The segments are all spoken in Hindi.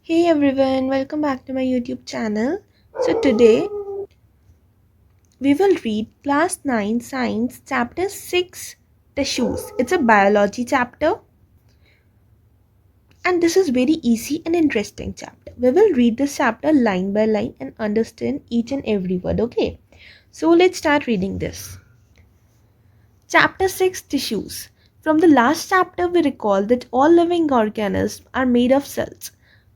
Hey everyone, welcome back to my YouTube channel. So today we will read class 9 science chapter 6 tissues. It's a biology chapter and this is very easy and interesting chapter. We will read this chapter line by line and understand each and every word, okay? So let's start reading this. Chapter 6 tissues. From the last chapter we recall that all living organisms are made of cells.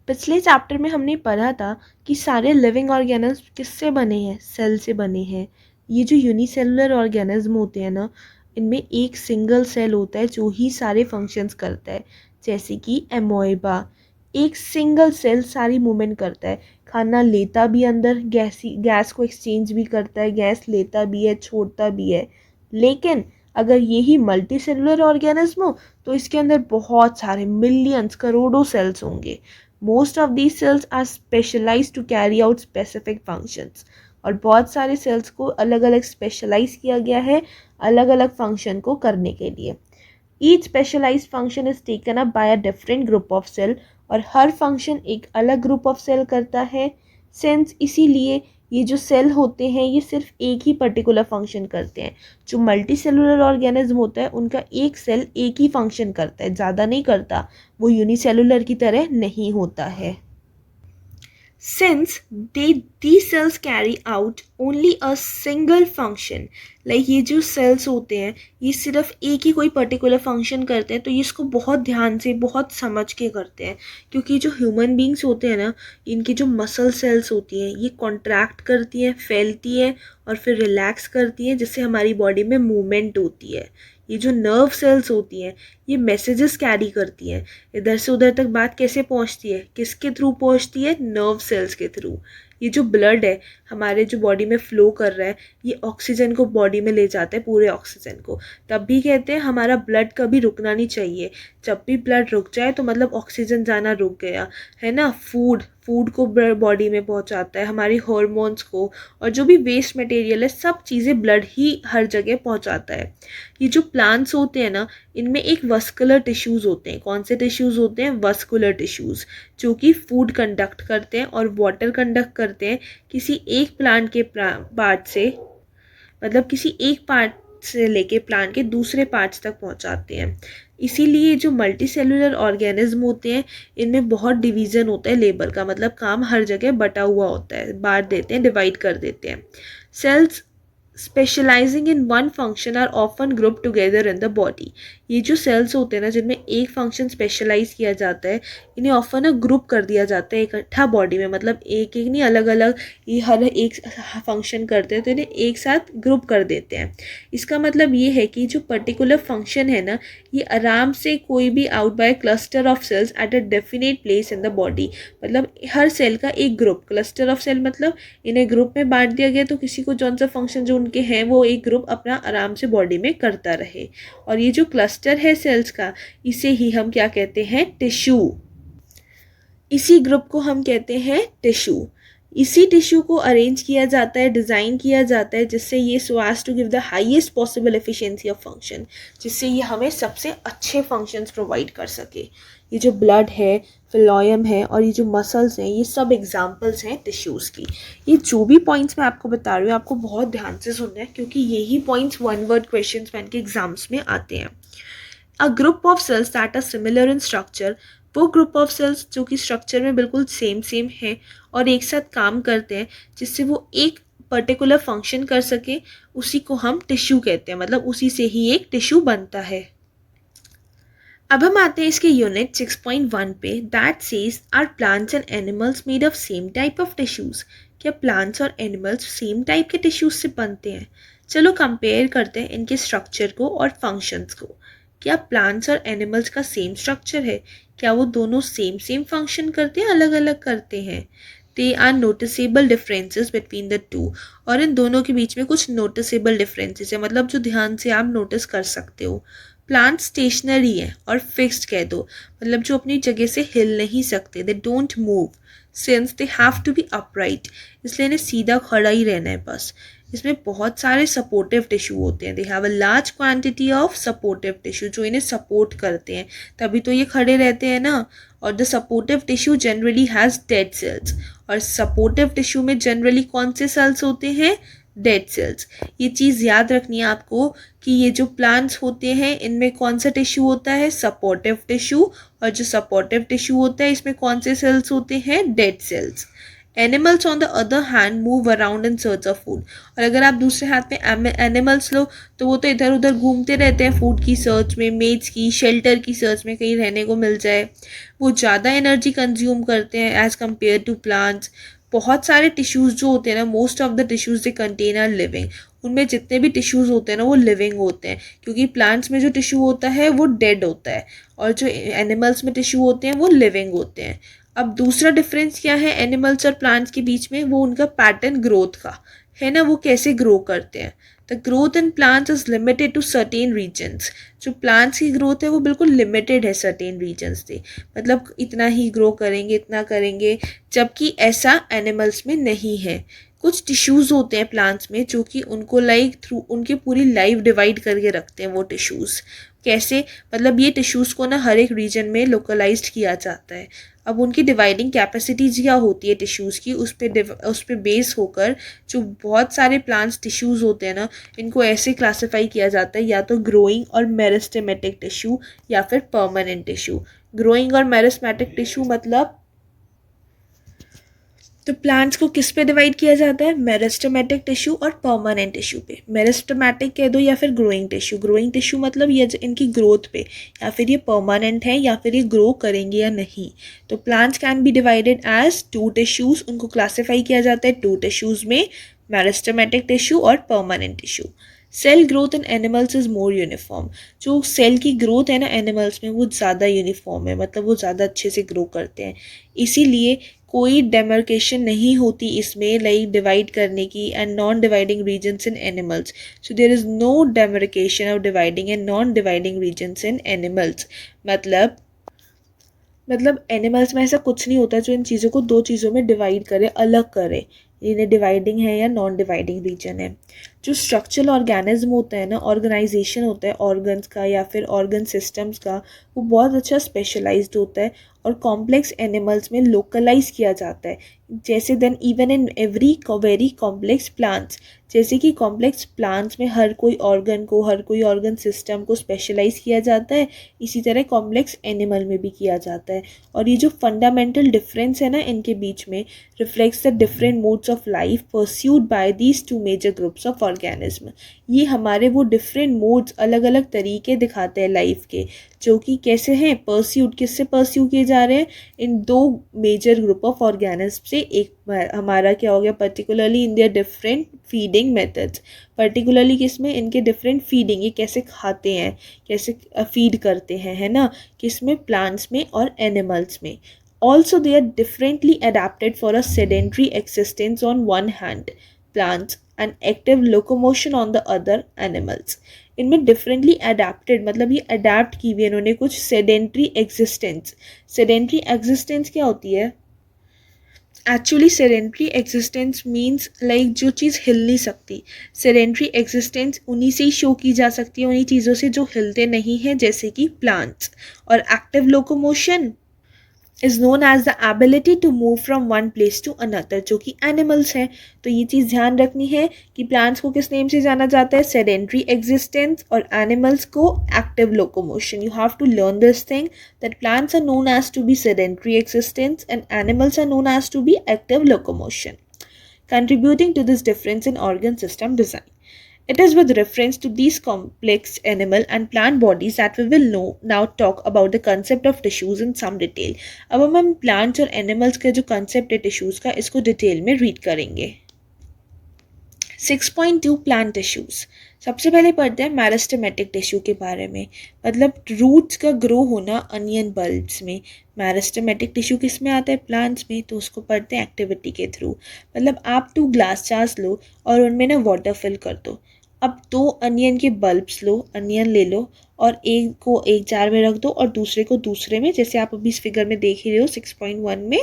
पिछले चैप्टर में हमने पढ़ा था कि सारे लिविंग ऑर्गेनिज्म किससे बने हैं, सेल से बने हैं. ये जो यूनिसेलुलर ऑर्गेनिज्म होते हैं ना, इनमें एक सिंगल सेल होता है जो ही सारे फंक्शंस करता है. जैसे कि एमोएबा, एक सिंगल सेल सारी मूवमेंट करता है. खाना लेता भी अंदर, गैस को एक्सचेंज भी करता है, गैस लेता भी है, छोड़ता भी है. लेकिन अगर यही मल्टी सेलुलर ऑर्गेनिज्म हो तो इसके अंदर बहुत सारे मिलियंस करोड़ों सेल्स होंगे. Most of these cells are specialise to carry out specific functions. और बहुत सारे सेल्स को अलग अलग स्पेशलाइज किया गया है अलग अलग फंक्शन को करने के लिए. Each specialise function is taken up by a different group of cell और हर फंक्शन एक अलग ग्रुप ऑफ सेल करता है. सिंस इसीलिए ये जो सेल होते हैं ये सिर्फ एक ही पर्टिकुलर फंक्शन करते हैं. जो मल्टी सेलुलर ऑर्गेनिज्म होता है उनका एक सेल एक ही फंक्शन करता है, ज़्यादा नहीं करता. वो यूनिसेलुलर की तरह नहीं होता है. Since these cells carry out only a single function, like ये जो cells होते हैं ये सिर्फ एक ही कोई पर्टिकुलर फंक्शन करते हैं, तो ये इसको बहुत ध्यान से बहुत समझ के करते हैं. क्योंकि जो ह्यूमन बींग्स होते हैं ना, इनकी जो मसल सेल्स होती हैं ये कॉन्ट्रैक्ट करती हैं, फैलती हैं और फिर रिलैक्स करती हैं, जिससे हमारी बॉडी में मूवमेंट होती है. ये जो नर्व सेल्स होती हैं ये मैसेजेस कैरी करती हैं. इधर से उधर तक बात कैसे पहुंचती है, किसके थ्रू पहुंचती है, नर्व सेल्स के थ्रू. ये जो ब्लड है हमारे जो बॉडी में फ्लो कर रहा है ये ऑक्सीजन को बॉडी में ले जाता है, पूरे ऑक्सीजन को. तब भी कहते हैं हमारा ब्लड कभी रुकना नहीं चाहिए. जब भी ब्लड रुक जाए तो मतलब ऑक्सीजन जाना रुक गया है ना. फूड को बॉडी में पहुंचाता है, हमारी हार्मोन्स को, और जो भी वेस्ट मटेरियल है सब चीज़ें ब्लड ही हर जगह पहुंचाता है. ये जो प्लांट्स होते हैं ना इनमें एक वस्कुलर टिश्यूज़ होते हैं. कौन से टिश्यूज़ होते हैं, वस्कुलर टिश्यूज़, जो कि फूड कंडक्ट करते हैं और वाटर कंडक्ट करते हैं किसी एक प्लांट के पार्ट से, मतलब किसी एक पार्ट से लेके प्लांट के दूसरे पार्ट्स तक पहुंचाते हैं. इसीलिए जो मल्टी सेलुलर ऑर्गेनिज्म होते हैं इनमें बहुत डिवीज़न होता है लेबर का, मतलब काम हर जगह बटा हुआ होता है, बांट देते हैं, डिवाइड कर देते हैं. Cells specialising in one function are often group together in the body. ये जो सेल्स होते हैं ना जिनमें एक फंक्शन स्पेशलाइज किया जाता है इन्हें ऑफन ना ग्रुप कर दिया जाता है इकट्ठा बॉडी में, मतलब एक एक नहीं, अलग अलग ये हर एक फंक्शन करते हैं तो इन्हें एक साथ ग्रुप कर देते हैं. इसका मतलब ये है कि जो पर्टिकुलर फंक्शन है ना ये आराम से कोई भी out by cluster of cells at a definite place in the body. मतलब हर सेल का एक ग्रुप, क्लस्टर ऑफ सेल मतलब इन्हें ग्रुप में बांट दिया गया तो किसी को जौन सा फंक्शन जो उनके हैं वो एक ग्रुप अपना आराम से बॉडी में करता रहे. और ये जो क्लस्टर है सेल्स का इसे ही हम क्या कहते हैं, टिश्यू. इसी ग्रुप को हम कहते हैं टिश्यू. इसी टिश्यू को अरेंज किया जाता है, डिज़ाइन किया जाता है जिससे ये so as to give the highest possible efficiency of function, जिससे ये हमें सबसे अच्छे फंक्शंस प्रोवाइड कर सके. ये जो ब्लड है, फिलोयम है और ये जो मसल्स हैं ये सब एग्जांपल्स हैं टिश्यूज़ की. ये जो भी पॉइंट्स मैं आपको बता रही हूँ आपको बहुत ध्यान से सुनना है क्योंकि यही points one word question bank के एग्जाम्स में आते हैं. A group of cells that are similar in structure, वो ग्रुप ऑफ सेल्स जो कि स्ट्रक्चर में बिल्कुल सेम है और एक साथ काम करते हैं जिससे वो एक पर्टिकुलर फंक्शन कर सके, उसी को हम टिश्यू कहते हैं. मतलब उसी से ही एक टिश्यू बनता है. अब हम आते हैं इसके यूनिट 6.1 पे. That says are plants and animals made of same type of tissues. क्या प्लांट्स और एनिमल्स सेम टाइप के टिश्यूज से बनते हैं? चलो कंपेयर करते हैं इनके स्ट्रक्चर को और फंक्शंस को. क्या प्लांट्स और एनिमल्स का सेम स्ट्रक्चर है? क्या वो दोनों सेम फंक्शन करते हैं, अलग अलग करते हैं? They are noticeable differences between the two. और इन दोनों के बीच में कुछ नोटिसेबल डिफरेंसेस है, मतलब जो ध्यान से आप नोटिस कर सकते हो. प्लांट स्टेशनरी है और फिक्स्ड कह दो, मतलब जो अपनी जगह से हिल नहीं सकते. They don't move since they have to be upright, इसलिए इन्हें सीधा खड़ा ही रहना है बस. इसमें बहुत सारे सपोर्टिव टिश्यू होते हैं. They have a large quantity of supportive tissue जो इन्हें सपोर्ट करते हैं, तभी तो ये खड़े रहते हैं ना. और the supportive tissue generally has dead cells, और सपोर्टिव टिश्यू में जनरली कौन से सेल्स होते हैं, डेड सेल्स। ये चीज़ याद रखनी है आपको कि ये जो प्लांट्स होते हैं इनमें कौन सा टिश्यू होता है, सपोर्टिव टिश्यू, और जो सपोर्टिव टिश्यू होता है इसमें कौन से सेल्स होते हैं, dead cells. Animals on the other hand move around in search of food, और अगर आप दूसरे हाथ में एनिमल्स लो तो वो तो इधर उधर घूमते रहते हैं फूड की सर्च में, मेट्स की, शेल्टर की सर्च में, कहीं रहने को मिल जाए। वो ज़्यादा एनर्जी कंज्यूम करते हैं एज़ कम्पेयर टू प्लांट्स। बहुत सारे टिश्यूज़ जो होते हैं ना, most of the tissues they contain are living, उनमें जितने भी टिश्यूज़ होते हैं ना वो लिविंग होते हैं, क्योंकि प्लांट्स में जो टिश्यू होता है वो डेड होता है और जो एनिमल्स में टिश्यू होते हैं वो लिविंग होते हैं। अब दूसरा डिफरेंस क्या है एनिमल्स और प्लांट्स के बीच में, वो उनका पैटर्न ग्रोथ का है ना, वो कैसे ग्रो करते हैं। The growth in plants is limited to certain regions, जो प्लांट्स की ग्रोथ है वो बिल्कुल लिमिटेड है सर्टेन रीजन्स से, मतलब इतना ही ग्रो करेंगे, इतना करेंगे, जबकि ऐसा एनिमल्स में नहीं है। कुछ टिश्यूज़ होते हैं प्लांट्स में जो कि उनको थ्रू उनकी पूरी लाइफ डिवाइड करके रखते हैं वो टिश्यूज़। कैसे, मतलब ये टिश्यूज़ को ना हर एक रीजन में लोकलाइज्ड किया जाता है। अब उनकी डिवाइडिंग कैपेसिटी क्या होती है टिश्यूज़ की, उस पे बेस होकर जो बहुत सारे प्लांट्स टिश्यूज़ होते हैं ना, इनको ऐसे क्लासिफाई किया जाता है, या तो ग्रोइंग और मेरिस्टेमेटिक टिश्यू या फिर परमानेंट टिश्यू। ग्रोइंग और मेरिस्टेमेटिक टिश्यू मतलब, तो प्लांट्स को किस पे डिवाइड किया जाता है, मेरिस्टेमेटिक टिश्यू और परमानेंट टिश्यू पे। मेरिस्टेमेटिक कह दो या फिर ग्रोइंग टिश्यू। ग्रोइंग टिश्यू मतलब ये इनकी ग्रोथ पे, या फिर ये परमानेंट है या फिर ये ग्रो करेंगे या नहीं। तो plants can be divided as two tissues, उनको क्लासीफाई किया जाता है टू टिश्यूज़ में, मेरिस्टेमेटिक टिश्यू और permanent tissue. Cell growth in animals is more uniform, जो सेल की ग्रोथ है ना एनिमल्स में वो ज़्यादा यूनिफॉर्म है, मतलब वो ज़्यादा अच्छे से ग्रो करते हैं, इसीलिए कोई डेमार्केशन नहीं होती इसमें, लाइक डिवाइड करने की and non dividing regions in animals. So there is no demarcation of dividing and non dividing regions in animals. मतलब एनिमल्स में ऐसा कुछ नहीं होता जो इन चीज़ों को दो चीज़ों में डिवाइड करे, अलग करे, इन्हें डिवाइडिंग है या नॉन डिवाइडिंग रीजन है। जो स्ट्रक्चरल ऑर्गेनिज्म होता है ना, ऑर्गेनाइजेशन होता है ऑर्गन्स का या फिर ऑर्गन सिस्टम्स का, वो बहुत अच्छा स्पेशलाइज्ड होता है और कॉम्प्लेक्स एनिमल्स में लोकलाइज किया जाता है। जैसे then even in every very complex plants, जैसे कि कॉम्प्लेक्स प्लांट्स में हर कोई ऑर्गन सिस्टम को स्पेशलाइज किया जाता है, इसी तरह कॉम्प्लेक्स एनिमल में भी किया जाता है। और ये जो फंडामेंटल डिफरेंस है ना इनके बीच में, reflects the different modes of life pursued by these two major groups of organism. ये हमारे वो डिफरेंट मोड्स, अलग अलग तरीके दिखाते हैं लाइफ के, जो कि कैसे हैं, परस्यूड किससे परस्यू किए जा रहे हैं, इन दो मेजर ग्रुप ऑफ ऑर्गेनिज्म से। एक हमारा क्या हो गया, particularly in their different feeding methods, particularly किसमें, इनके डिफरेंट फीडिंग, ये कैसे खाते हैं, कैसे फीड करते हैं, है ना, किसमें, प्लांट्स में और एनिमल्स में। Also, they are differently adapted for a sedentary existence on one hand, plants, and active locomotion on the other, animals. इनमें differently adapted मतलब ये adapt की हुई इन्होंने कुछ sedentary existence। sedentary existence क्या होती है, actually sedentary existence means like जो चीज़ हिल नहीं सकती। सेडेंट्री एग्जिस्टेंस उन्हीं से ही शो की जा सकती है, उन्हीं चीज़ों से जो हिलते नहीं हैं, जैसे कि प्लांट्स। और active locomotion is known as the ability to move from one place to another, जो कि एनिमल्स हैं। तो ये चीज़ ध्यान रखनी है कि प्लांट्स को किस नेम से जाना जाता है, सेडेंट्री एग्जिस्टेंस, और एनिमल्स को active locomotion. You have to learn this thing that plants are known as to be sedentary existence and animals are known as to be active locomotion, contributing to this difference in organ system design. It is with reference to these complex animal and plant bodies that we will now talk about the concept of tissues in some detail. अब हम plants और animals का जो concept है tissues का, इसको डिटेल में रीड करेंगे। 6.2 प्लांट टिश्यूज़। सबसे पहले पढ़ते हैं मेरिस्टेमेटिक टिश्यू के बारे में, मतलब रूट्स का ग्रो होना अनियन बल्ब्स में। मेरिस्टेमेटिक टिश्यू किस में आता है, प्लांट्स में, तो उसको पढ़ते हैं एक्टिविटी के थ्रू। मतलब आप 2 ग्लास जार्स लो और उनमें ना वाटर फिल कर दो। अब 2 अनियन के बल्ब्स लो, अनियन ले लो और एक को एक जार में रख दो और दूसरे को दूसरे में, जैसे आप अभी इस फिगर में देख ही रहे हो 6.1 में,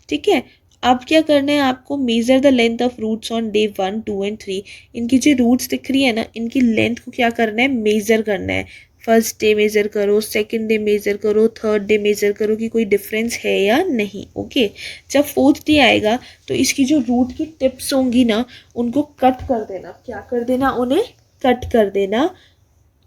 ठीक है। अब क्या करना है आपको, measure the length of roots on day 1, 2 and 3। इनकी जो रूट्स दिख रही है ना, इनकी लेंथ को क्या करना है, मेज़र करना है। फर्स्ट डे मेज़र करो, सेकंड डे मेज़र करो, थर्ड डे मेज़र करो कि कोई डिफरेंस है या नहीं। ओके, जब फोर्थ डे आएगा तो इसकी जो रूट की टिप्स होंगी ना उनको कट कर देना। क्या कर देना? उन्हें कट कर देना।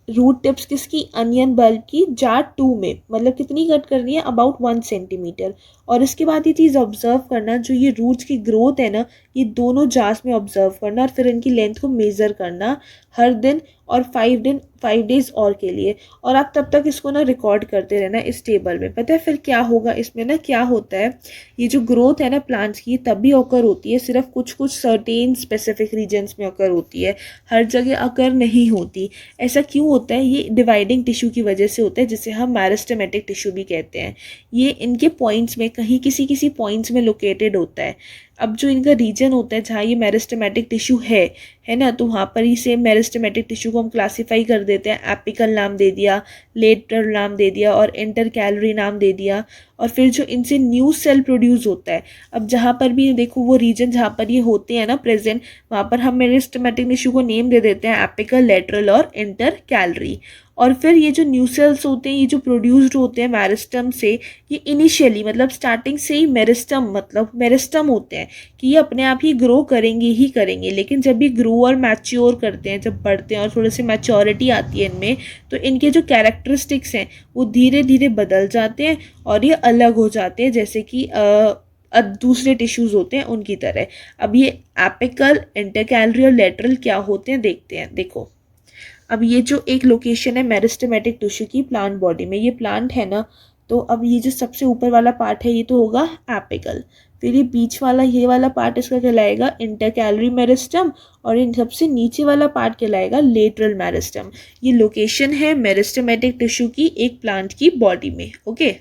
रूट टिप्स किसकी? अनियन बल्ब की, जार 2 में। मतलब कितनी कट करनी है? About 1 centimetre. और इसके बाद ये चीज़ ऑब्जर्व करना, जो ये रूट्स की ग्रोथ है ना ये दोनों जार्स में ऑब्जर्व करना और फिर इनकी लेंथ को मेज़र करना हर दिन, और 5 डेज और के लिए। और आप तब तक इसको ना रिकॉर्ड करते रहना इस टेबल में। पता है फिर क्या होगा इसमें ना? क्या होता है, ये जो ग्रोथ है ना प्लांट्स की तभी ऑकर होती है, सिर्फ कुछ कुछ सर्टेन स्पेसिफिक रीजन्स में ऑकर होती है, हर जगह ऑकर नहीं होती। ऐसा क्यों होता है? ये डिवाइडिंग टिश्यू की वजह से होता है, जिसे हम मेरिस्टेमेटिक टिश्यू भी कहते हैं। ये इनके पॉइंट्स में कहीं किसी किसी पॉइंट्स में लोकेटेड होता है। अब जो इनका रीजन होता है जहाँ ये मेरिस्टेमेटिक टिश्यू है ना, तो वहाँ पर ही सेम मेरिस्टेमेटिक टिश्यू को हम क्लासीफाई कर देते हैं। एपिकल नाम दे दिया, लेटरल नाम दे दिया और इंटरकैलरी नाम दे दिया। और फिर जो इनसे न्यू सेल प्रोड्यूस होता है, अब जहाँ पर भी देखो वो रीजन जहाँ पर ये होते हैं ना प्रेजेंट, वहाँ पर हम मेरिस्टेमेटिक टिश्यू को नेम दे देते हैं एपिकल, लेटरल और इंटरकैलरी। और फिर ये जो न्यू सेल्स होते हैं, ये जो प्रोड्यूस्ड होते हैं मेरिस्टम से, ये इनिशियली मतलब स्टार्टिंग से ही मेरिस्टम होते हैं कि ये अपने आप ही ग्रो करेंगे ही करेंगे। लेकिन जब ये ग्रो और मैच्योर करते हैं, जब बढ़ते हैं और थोड़ी सी मैच्योरिटी आती है इनमें, तो इनके जो कैरेक्टरिस्टिक्स हैं वो धीरे धीरे बदल जाते हैं और ये अलग हो जाते हैं, जैसे कि दूसरे टिश्यूज़ होते हैं उनकी तरह। अब ये एपिकल, इंटरकैलरी और लेटरल क्या होते हैं देखते हैं। देखो, अब ये जो एक लोकेशन है मेरिस्टेमेटिक टिश्यू की प्लांट बॉडी में, ये प्लांट है ना, तो अब ये जो सबसे ऊपर वाला पार्ट है ये तो होगा एपिकल। फिर ये बीच वाला ये वाला पार्ट इसका कहलाएगा इंटरकैलरी मेरिस्टम, और इन सबसे नीचे वाला पार्ट कहलाएगा लेटरल मेरिस्टम। ये लोकेशन है मेरिस्टेमेटिक टिश्यू की एक प्लांट की बॉडी में। ओके,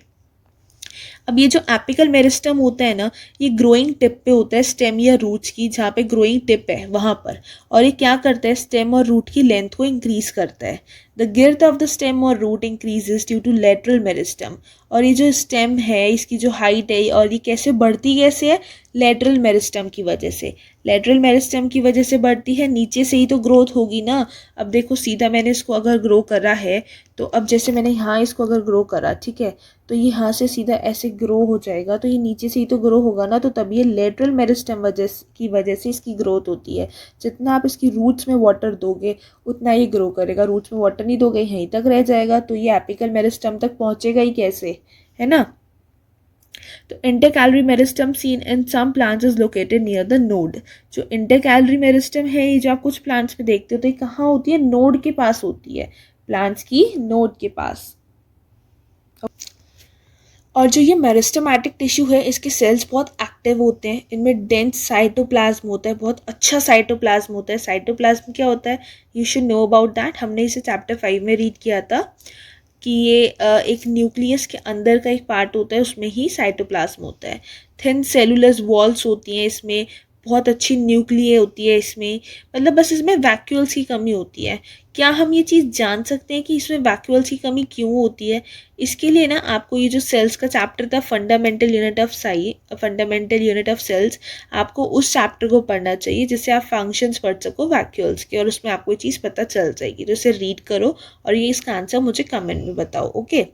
अब ये जो एपिकल मेरिस्टम होता है ना, ये ग्रोइंग टिप पे होता है स्टेम या रूट्स की, जहाँ पे ग्रोइंग टिप है वहाँ पर। और ये क्या करता है? स्टेम और रूट की लेंथ को इंक्रीज करता है। The girth of the stem और root increases due to lateral meristem. और ये जो स्टेम है इसकी जो हाइट है, और ये कैसे बढ़ती कैसे है? लेटरल मेरिस्टम की वजह से। लेटरल मेरिस्टम की वजह से बढ़ती है, नीचे से ही तो ग्रोथ होगी ना। अब देखो सीधा मैंने इसको अगर ग्रो करा है, तो अब जैसे मैंने यहाँ इसको अगर ग्रो करा, ठीक है, तो ये यहाँ से सीधा ऐसे ग्रो हो जाएगा, तो ये नीचे से ही तो ग्रो होगा ना, तो तभी ये लेटरल मेरिस्टम की वजह से इसकी ग्रोथ होती है। जितना आप इसकी रूट्स में वाटर दोगे उतना ये ग्रो करेगा। रूट्स में वाटर नहीं दोगे यहीं तक रह जाएगा, तो ये एपिकल मेरिस्टम तक पहुँचेगा ही कैसे, है ना। तो intercalary meristem seen in some plants is located near the node. जो इंटरकैलरी मेरिस्टम है ये जो आप कुछ प्लांट्स में देखते हो तो ये कहाँ होती है? नोड के पास होती है, प्लांट्स की नोड के पास। और जो ये मेरिस्टेमेटिक टिश्यू है इसके सेल्स बहुत एक्टिव होते हैं, इनमें डेंस साइटोप्लाज्म होता है, बहुत अच्छा साइटोप्लाज्म होता है। साइटोप्लाज्म क्या होता है? You should know about that, हमने इसे चैप्टर 5 में रीड किया था कि ये एक न्यूक्लियस के अंदर का एक पार्ट होता है, उसमें ही साइटोप्लाज्म होता है। थिन सेलुलर वॉल्स होती हैं इसमें, बहुत अच्छी न्यूक्लिय होती है इसमें, मतलब बस इसमें वैक्यूल्स की कमी होती है। क्या हम ये चीज़ जान सकते हैं कि इसमें वैक्यूल्स की कमी क्यों होती है? इसके लिए ना आपको ये जो सेल्स का चैप्टर था फंडामेंटल यूनिट ऑफ सेल्स, आपको उस चैप्टर को पढ़ना चाहिए जिससे आप फंक्शंस पढ़ सको वैक्यूल्स के, और उसमें आपको ये चीज़ पता चल जाएगी। तो इसे रीड करो और ये इसका आंसर मुझे कमेंट में बताओ। Okay,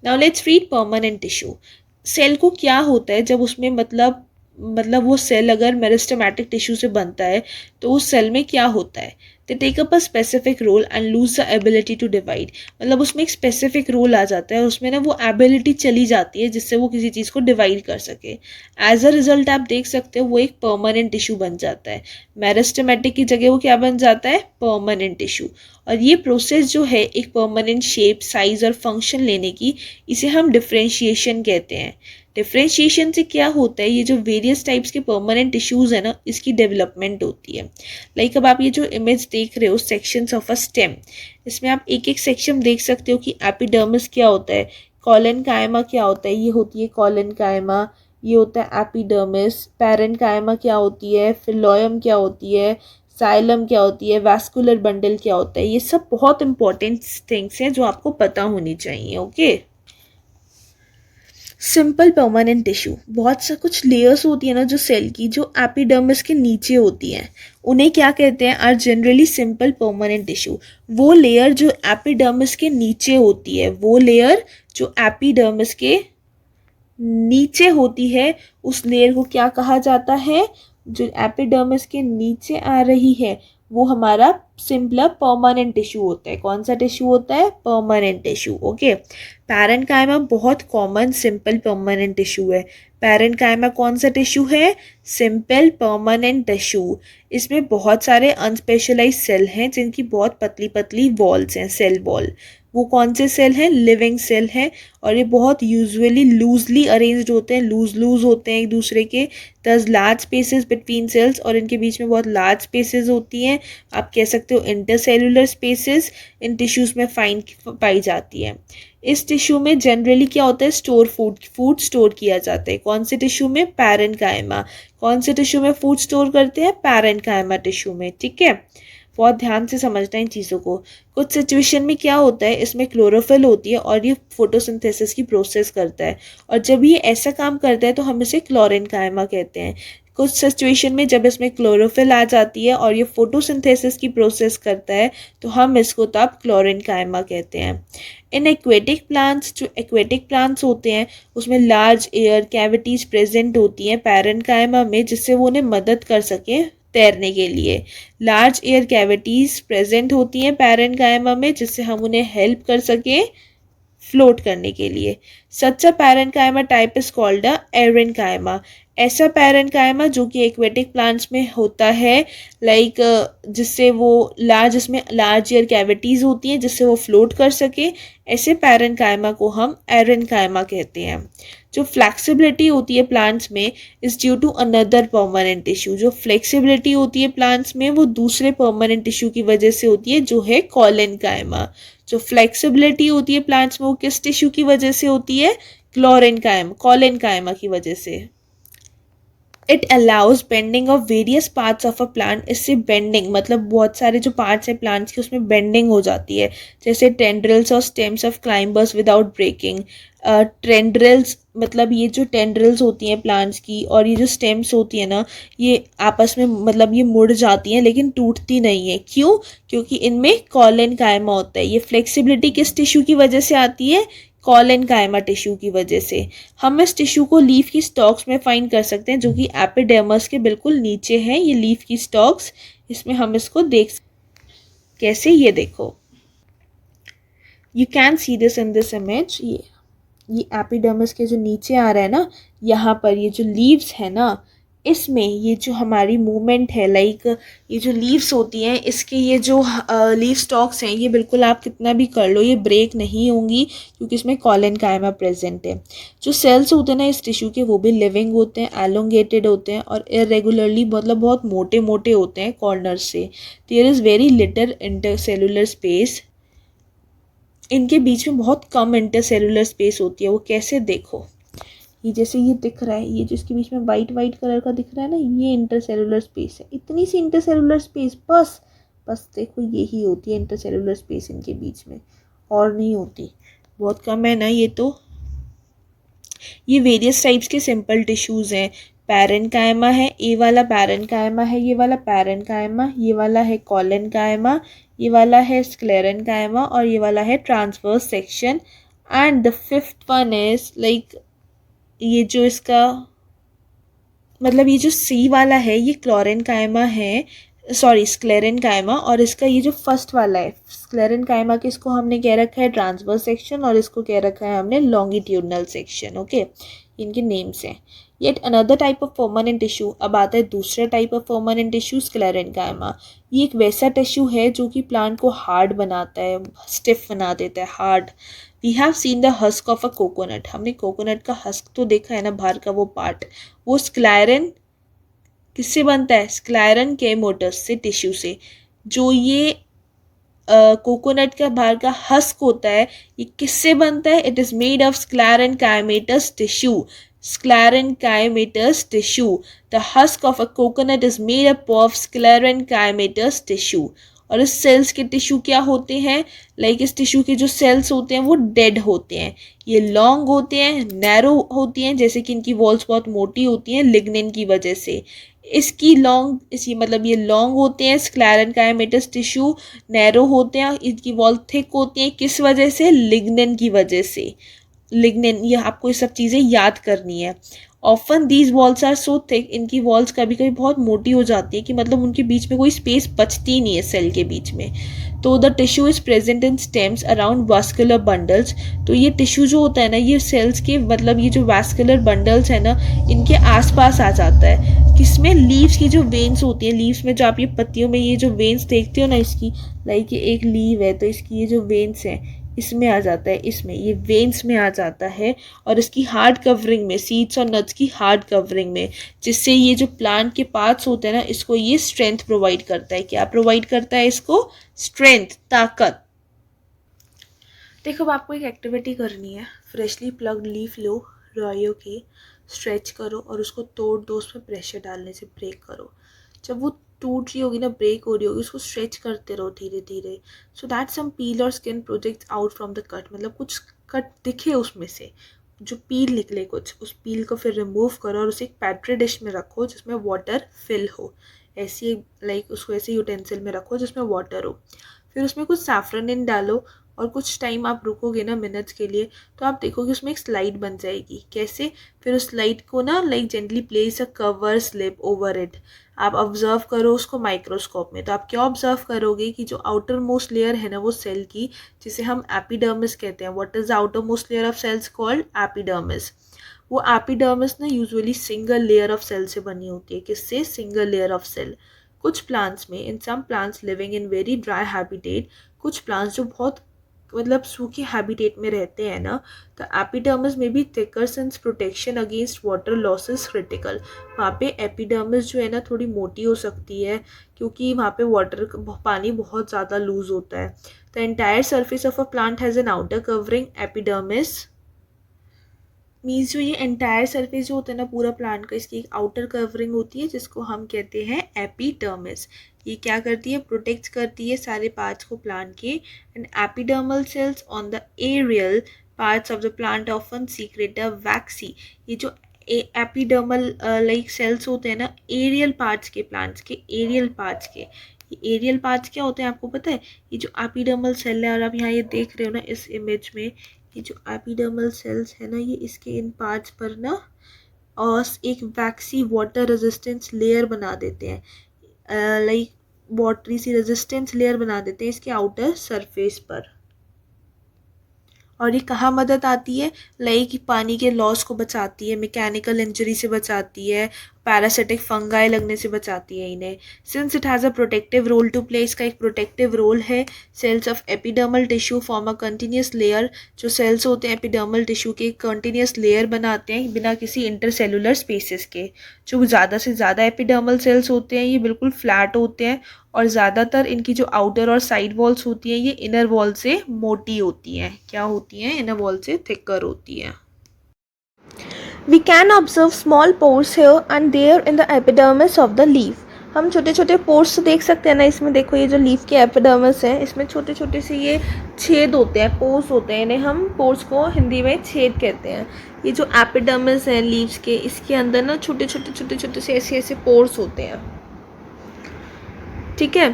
now let's read permanent tissue. Cell को क्या होता है जब उसमें मतलब वो सेल अगर मेरिस्टेमेटिक टिश्यू से बनता है तो उस सेल में क्या होता है? They take up a specific role and lose the ability to divide. मतलब उसमें एक स्पेसिफिक रोल आ जाता है, उसमें ना वो एबिलिटी चली जाती है जिससे वो किसी चीज़ को डिवाइड कर सके। एज अ रिजल्ट आप देख सकते हो वो एक परमानेंट टिश्यू बन जाता है। मेरिस्टेमेटिक की जगह वो क्या बन जाता है? Permanent tissue. और ये प्रोसेस जो है एक परमानेंट शेप, साइज और फंक्शन लेने की, इसे हम डिफ्रेंशिएशन कहते हैं। डिफ्रेंशिएशन से क्या होता है? ये जो वेरियस टाइप्स के परमानेंट टिश्यूज़ है ना, इसकी डेवलपमेंट होती है। लाइक अब आप ये जो इमेज देख रहे हो सेक्शंस ऑफ अ स्टेम, इसमें आप एक एक सेक्शन देख सकते हो कि एपिडर्मिस क्या होता है, कॉलन कायमा क्या होता है, ये होती है कॉलन कायमा, ये होता है एपिडर्मिस। पैरन कायमा क्या होती है, फिलोयम क्या होती है, साइलम क्या होती है, वैस्कुलर बंडल क्या होता है। ये सब बहुत इंपॉर्टेंट थिंग्स हैं जो आपको पता होनी चाहिए। ओके, सिंपल परमानेंट टिश्यू, बहुत सा कुछ लेयर्स होती है ना जो सेल की, जो एपिडर्मिस के नीचे होती हैं, उन्हें क्या कहते हैं, are generally simple permanent tissue. वो लेयर जो एपिडर्मिस के नीचे होती है, वो लेयर जो एपिडर्मिस के नीचे होती है, उस लेयर को क्या कहा जाता है, जो एपिडर्मिस के नीचे आ रही है वो हमारा सिंपल परमानेंट टिश्यू होता है। कौन सा टिश्यू होता है, परमानेंट टिश्यू। ओके, पैरेन्काइमा बहुत कॉमन सिंपल परमानेंट टिश्यू है। पैरेन्काइमा कौन सा टिश्यू है, सिंपल परमानेंट टिश्यू। इसमें बहुत सारे अनस्पेशलाइज सेल हैं जिनकी बहुत पतली पतली वॉल्स हैं, सेल वॉल। वो कौन से सेल हैं, लिविंग सेल हैं, और ये बहुत यूजुअली लूजली अरेंज्ड होते हैं, लूज होते हैं एक दूसरे के। दस लार्ज स्पेसेस बिटवीन सेल्स, और इनके बीच में बहुत लार्ज स्पेसेस होती हैं। आप कह सकते हो इंटरसेलुलर स्पेसेस इन टिश्यूज़ में पाई जाती है। इस टिश्यू में जनरली क्या होता है, फूड स्टोर किया जाता है। कौन से टिश्यू में, पैरेन्काइमा। कौन से टिश्यू में फूड स्टोर करते हैं, पैरेन्काइमा टिश्यू में। ठीक है, बहुत ध्यान से समझना इन चीज़ों को। कुछ सिचुएशन में क्या होता है, इसमें क्लोरोफिल होती है और ये फोटोसिंथेसिस की प्रोसेस करता है, और जब ये ऐसा काम करता है तो हम इसे क्लोरेन्काइमा कहते हैं। कुछ सिचुएशन में जब इसमें क्लोरोफिल आ जाती है और ये फोटोसिंथेसिस की प्रोसेस करता है तो हम इसको तब क्लोरेन्काइमा कहते हैं। इन एक्वेटिक प्लांट्स, जो एक्वेटिक प्लांट्स होते हैं उसमें लार्ज एयर कैविटीज प्रेजेंट होती हैं पैरेन्काइमा में, जिससे वो उन्हें मदद कर सकें तैरने के लिए। लार्ज एयर कैविटीज प्रेजेंट होती हैं पैरेन्काइमा में, जिससे हम उन्हें हेल्प कर सकें फ्लोट करने के लिए। Such a parenchyma type is called a aerenchyma. ऐसा पैरेन्काइमा जो कि एक्वेटिक प्लांट्स में होता है, लाइक जिससे वो जिसमें लार्ज एयर कैविटीज़ होती हैं जिससे वो फ्लोट कर सके, ऐसे पैरेन्काइमा को हम एरेन्काइमा कहते हैं। जो फ्लेक्सिबिलिटी होती है प्लांट्स में is due to another permanent tissue. जो फ्लेक्सिबिलिटी होती है प्लांट्स में वो दूसरे परमानेंट टिश्यू की वजह से होती है, जो है कॉलेनकाइमा। जो फ्लेक्सिबिलिटी होती है प्लांट्स में वो किस टिश्यू की वजह से होती है, कॉलेनकाइमा की वजह से। It allows bending of various parts of a plant. इससे बेंडिंग मतलब बहुत सारे जो पार्ट्स हैं प्लांट्स के उसमें बेंडिंग हो जाती है, जैसे टेंड्रिल्स और stems of climbers without breaking. Tendrils मतलब ये जो टेंड्रिल्स होती हैं प्लांट्स की, और ये जो स्टेम्स होती है ना, ये आपस में मतलब ये मुड़ जाती हैं लेकिन टूटती नहीं है। क्यों, क्योंकि इनमें कॉलेनकाइमा होता है। ये फ्लेक्सिबिलिटी किस टिश्यू की वजह से आती है, कॉलेनकाइमा टिश्यू की वजह से। हम इस टिश्यू को लीफ की स्टॉक्स में फाइंड कर सकते हैं, जो कि एपिडर्मिस के बिल्कुल नीचे है। ये लीफ की स्टॉक्स, इसमें हम इसको देख कैसे, ये देखो, you can see this in this image. ये एपिडर्मिस के जो नीचे आ रहा है ना, यहाँ पर ये जो लीव्स है ना, इसमें ये जो हमारी मूवमेंट है, लाइक ये जो लीव्स होती हैं इसके ये जो लीव स्टॉक्स हैं, ये बिल्कुल आप कितना भी कर लो ये ब्रेक नहीं होंगी, क्योंकि इसमें कॉलेनकाइमा प्रेजेंट है। जो सेल्स होते हैं ना इस टिश्यू के, वो भी लिविंग होते हैं, एलोंगेटेड होते हैं, और इरेगुलरली मतलब बहुत मोटे मोटे होते हैं कॉर्नर से। There is very little intercellular space. इनके बीच में बहुत कम इंटरसेलुलर स्पेस होती है। वो कैसे, देखो, ये जैसे ये दिख रहा है, ये जो इसके बीच में वाइट वाइट कलर का दिख रहा है ना, ये इंटरसेलुलर स्पेस है। इतनी सी इंटरसेलुलर स्पेस, बस देखो यही होती है इंटरसेलुलर स्पेस इनके बीच में, और नहीं होती, बहुत कम है ना ये तो। ये वेरियस टाइप्स के सिंपल टिश्यूज़ हैं। पैरेन्काइमा है, ए वाला पैरेन्काइमा है, ये वाला पैरेन्काइमा, ये वाला है कॉलेनकाइमा, ये वाला है स्क्लेरेन्काइमा, और ये वाला है transverse section. And the fifth one is like ये जो इसका मतलब ये जो सी वाला है ये क्लोरेन्काइमा है, सॉरी स्क्लेरेन्काइमा, और इसका ये जो फर्स्ट वाला है स्क्लेरेन्काइमा के, इसको हमने कह रखा है ट्रांसवर्स सेक्शन, और इसको कह रखा है हमने लॉन्गिट्यूडनल सेक्शन। ओके, इनके नेम्स हैं। Yet another type of permanent tissue. अब आता है दूसरा type of permanent tissue, sclerenchyma. ये एक वैसा टिश्यू है जो कि प्लांट को हार्ड बनाता है, स्टिफ बना देता है, hard. We have seen the husk of a coconut. हमने कोकोनट का हस्क तो देखा है ना, बाहर का वो पार्ट, वो स्क्लेरन किससे बनता है, स्क्लेरन केमोटस से, टिश्यू से। जो ये कोकोनट का बाहर का हस्क होता है, ये किससे बनता है, it is made of sclerenchymatous tissue. Sclerenchymatous tissue. The husk of a coconut is made up of sclerenchymatous tissue. और इस सेल्स के टिश्यू क्या होते हैं, लाइक इस टिश्यू के जो सेल्स होते हैं वो डेड होते हैं। ये लॉन्ग होते हैं, नैरो होती हैं, जैसे कि इनकी वॉल्स बहुत मोटी होती हैं लिग्निन की वजह से। इसकी लॉन्ग इसी मतलब ये लॉन्ग होते हैं, स्क्लेरेन्काइमेटस टिश्यू नैरो होते हैं, इनकी वॉल थिक होती हैं, किस वजह से, लिग्निन की वजह से। लिग्निन, ये आपको ये सब चीज़ें याद करनी है। Often these walls are so thick, इनकी वॉल्स कभी कभी बहुत मोटी हो जाती है कि मतलब उनके बीच में कोई स्पेस बचती नहीं है सेल के बीच में। तो the tissue is present in stems around vascular bundles. तो ये टिश्यू जो होता है ना, ये सेल्स के मतलब ये जो वास्कुलर बंडल्स है ना, इनके आसपास आ जाता है। किसमें, लीव्स की जो वेन्स होती हैं, लीव्स में जो आप ये पत्तियों में ये जो वेन्स देखते हो ना इसकी, लाइक ये एक लीव है तो इसकी ये जो वेन्स हैं इसमें आ जाता है, इसमें ये वेन्स में आ जाता है। और इसकी हार्ड कवरिंग में, सीड्स और नट्स की हार्ड कवरिंग में, जिससे ये जो प्लांट के पार्ट्स होते हैं ना, इसको ये स्ट्रेंथ प्रोवाइड करता है। क्या प्रोवाइड करता है इसको, स्ट्रेंथ, ताकत। देखो अब आपको एक एक्टिविटी करनी है, फ्रेशली प्लग्ड लीफ लो रॉयो की, स्ट्रेच करो और उसको तोड़ दो, उसमें प्रेशर डालने से ब्रेक करो। जब वो टूट रही होगी ना, ब्रेक हो रही होगी, उसको स्ट्रेच करते रहो धीरे धीरे, सो दैट सम पील और skin projects out from the cut, मतलब कुछ कट दिखे उसमें से, जो पील निकले कुछ, उस पील को फिर रिमूव करो और उसे एक पैट्री डिश में रखो जिसमें वाटर फिल हो। ऐसी लाइक उसको ऐसे यूटेंसिल में रखो जिसमें वाटर हो। फिर उसमें कुछ सैफरन डालो और कुछ टाइम आप रुकोगे ना मिनट्स के लिए, तो आप देखोगे उसमें एक स्लाइड बन जाएगी। कैसे, फिर उस स्लाइड को ना like gently place a cover slip over it. आप ऑब्जर्व करो उसको माइक्रोस्कोप में। तो आप क्या ऑब्जर्व करोगे कि जो आउटर मोस्ट लेयर है ना वो सेल की, जिसे हम एपिडर्मिस कहते हैं। What is the outermost layer of cells called, epidermis. वो एपिडर्मिस ना usually single layer of cell से बनी होती है। किससे, सिंगल लेयर ऑफ सेल। कुछ प्लांट्स में, in some plants living in very dry habitat, कुछ प्लांट्स जो बहुत मतलब सूखे हैबिटेट में रहते हैं ना, तो एपिडर्मिस में भी thicker since protection against water loss is critical. वहाँ पे एपिडर्मिस जो है ना थोड़ी मोटी हो सकती है क्योंकि वहाँ पे वाटर पानी बहुत ज़्यादा लूज होता है। The entire surface of a plant has an outer covering epidermis, means जो ये एंटायर सरफेस जो होता है ना पूरा प्लांट का, इसकी एक आउटर कवरिंग होती है जिसको हम कहते हैं एपिडर्मिस। ये क्या करती है, प्रोटेक्ट करती है सारे पार्ट्स को प्लांट के। And epidermal cells on the aerial parts of the plant often secrete a waxy. ये जो एपिडर्मल लाइक सेल्स होते हैं ना एरियल पार्ट्स के, प्लांट्स के एरियल पार्ट्स के, ये एरियल पार्ट्स क्या होते हैं आपको पता है। ये जो एपिडर्मल सेल है और आप यहाँ ये देख रहे हो ना इस इमेज में, ये जो एपिडर्मल सेल्स है ना, ये इसके इन पार्ट्स पर ना और एक वैक्सी वाटर रेजिस्टेंस लेयर बना देते हैं, लाइक वाटरी सी रेजिस्टेंस लेयर बना देते हैं इसके आउटर सरफेस पर। और ये कहाँ मदद आती है, लाइक पानी के लॉस को बचाती है, मैकेनिकल इंजरी से बचाती है, पैरासिटिक फंगाई लगने से बचाती है इन्हें। Since it has a protective role to play, इसका एक प्रोटेक्टिव रोल है। Cells of epidermal tissue form a continuous layer, जो सेल्स होते हैं एपिडर्मल टिश्यू के कंटिन्यूस लेयर बनाते हैं बिना किसी इंटरसेलुलर स्पेसेस के। जो ज़्यादा से ज़्यादा एपिडर्मल सेल्स होते हैं ये बिल्कुल फ्लैट होते हैं और ज़्यादातर इनकी जो आउटर और साइड वॉल्स होती हैं ये इनर वॉल से मोटी होती हैं। क्या होती हैं, इनर वॉल से थिकर होती हैं। We can observe small pores here and there in the epidermis of the leaf. हम छोटे छोटे पोर्स देख सकते हैं ना इसमें। देखो ये जो लीफ के एपिडर्मिस है इसमें छोटे छोटे से ये छेद होते हैं, पोर्स होते हैं। इन्हें हम पोर्स को हिंदी में छेद कहते हैं। ये जो एपिडर्मिस है लीव्स के, इसके अंदर ना छोटे छोटे से ऐसे ऐसे पोर्स होते हैं, ठीक है।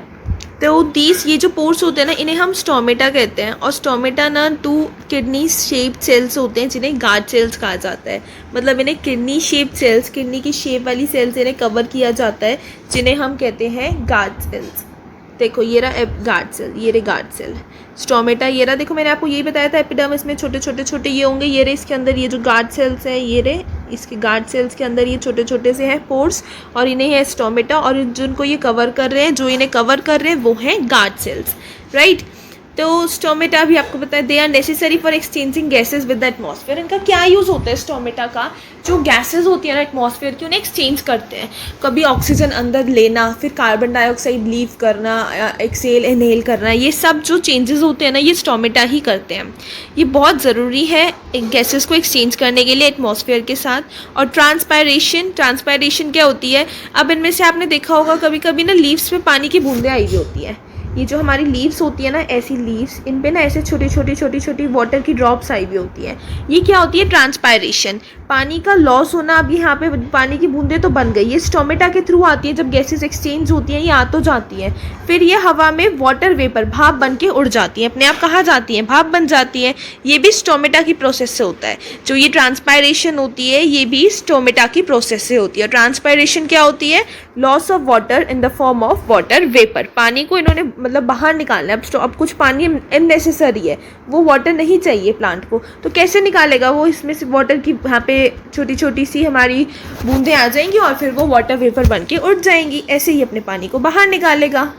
तो ये जो पोर्स होते हैं ना इन्हें हम स्टोमेटा कहते हैं। और स्टोमेटा ना 2 किडनी शेप्ड सेल्स होते हैं जिन्हें गार्ड सेल्स कहा जाता है। मतलब इन्हें किडनी शेप्ड सेल्स, किडनी की शेप वाली सेल्स इन्हें कवर किया जाता है जिन्हें हम कहते हैं गार्ड सेल्स। देखो ये रहा गार्ड सेल, ये रहे गार्ड सेल। स्टोमेटा ये रहा, देखो मैंने आपको यही बताया था एपिडर्मिस में छोटे छोटे ये होंगे। ये रहे इसके अंदर ये जो गार्ड सेल्स हैं, ये रहे इसके गार्ड सेल्स के अंदर ये छोटे छोटे से हैं पोर्स और इन्हें है स्टोमेटा। और जिनको ये कवर कर रहे हैं, जो इन्हें कवर कर रहे हैं वो हैं गार्ड सेल्स, राइट। तो स्टोमेटा भी आपको पता है they are necessary for exchanging gases with the atmosphere. इनका क्या यूज़ होता है स्टोमेटा का, जो गैसेज होती है ना एटमॉस्फेयर की उन्हें एक्सचेंज करते हैं। कभी ऑक्सीजन अंदर लेना, फिर कार्बन डाइऑक्साइड लीव करना, एक्सेल इनहेल करना, ये सब जो चेंजेस होते हैं ना ये स्टोमेटा ही करते हैं। ये बहुत ज़रूरी है गैसेस को एक्सचेंज करने के लिए एटमॉस्फेयर के साथ। और ट्रांसपायरेशन क्या होती है, अब इनमें से आपने देखा होगा कभी कभी ना लीव्स में पानी की बूंदें आई हुई होती हैं। ये जो हमारी लीव्स होती है ना, ऐसी लीव्स, इन पे ना ऐसे छोटी छोटी वाटर की ड्रॉप्स आई हुई होती है। ये क्या होती है? ट्रांसपायरेशन, पानी का लॉस होना। अब यहाँ पे पानी की बूंदें तो बन गई, ये स्टोमेटा के थ्रू आती है, जब गैसेस एक्सचेंज होती हैं ये आ तो जाती है, फिर ये हवा में वाटर वेपर, भाप बन के उड़ जाती है, अपने आप कहाँ जाती हैं? भाप बन जाती है। ये भी स्टोमेटा की प्रोसेस से होता है। जो ये ट्रांसपायरेशन होती है ये भी स्टोमेटा की प्रोसेस से होती है। ट्रांसपायरेशन क्या होती है? Loss of water in the form of water vapour. पानी को इन्होंने मतलब बाहर निकालना है। अब कुछ पानी इननेसेसरी है, वो वाटर नहीं चाहिए प्लांट को, तो कैसे निकालेगा वो? इसमें से वाटर की यहाँ पे छोटी छोटी सी हमारी बूंदें आ जाएंगी और फिर वो वाटर वेपर बन के उड़ जाएंगी। ऐसे ही अपने पानी को बाहर निकालेगा।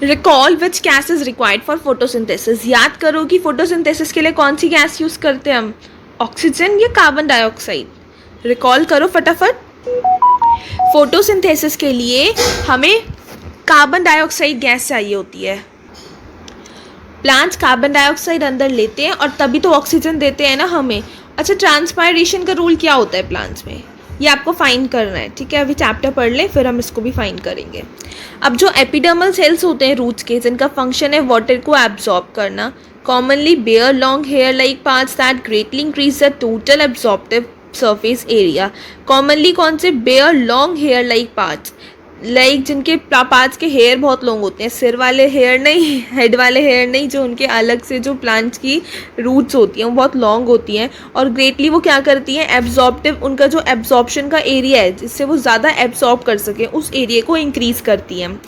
Recall which gas is required for photosynthesis. याद करो कि फोटोसिंथेसिस के लिए कौन सी गैस यूज़ करते हैं हम? ऑक्सीजन या कार्बन डाइऑक्साइड? रिकॉल करो फटाफट। फोटोसिंथेसिस के लिए हमें कार्बन डाइऑक्साइड गैस चाहिए होती है। प्लांट्स कार्बन डाइऑक्साइड अंदर लेते हैं और तभी तो ऑक्सीजन देते हैं ना हमें। अच्छा, ट्रांसपायरेशन का रूल क्या होता है प्लांट्स में? ये आपको फाइंड करना है, ठीक है? अभी चैप्टर पढ़ लें फिर हम इसको भी फाइंड करेंगे। अब जो एपिडर्मल सेल्स होते हैं रूट्स के, जिनका फंक्शन है वाटर को एब्जॉर्ब करना, commonly bear long hair like parts that greatly increase the total absorptive surface area. Commonly कौन से? Bear long hair like parts, like जिनके पार्ट्स के हेयर बहुत लॉन्ग होते हैं, सिर वाले हेयर नहीं, हेड वाले हेयर नहीं, जो उनके अलग से जो प्लांट्स की रूट्स होती हैं वो बहुत लॉन्ग होती हैं और ग्रेटली वो क्या करती हैं? एब्जॉर्प्टिव, उनका जो एब्जॉर्प्शन का एरिया है जिससे वो ज़्यादा एब्जॉर्ब कर सकें, उस एरिया को इंक्रीज़ करती हैं।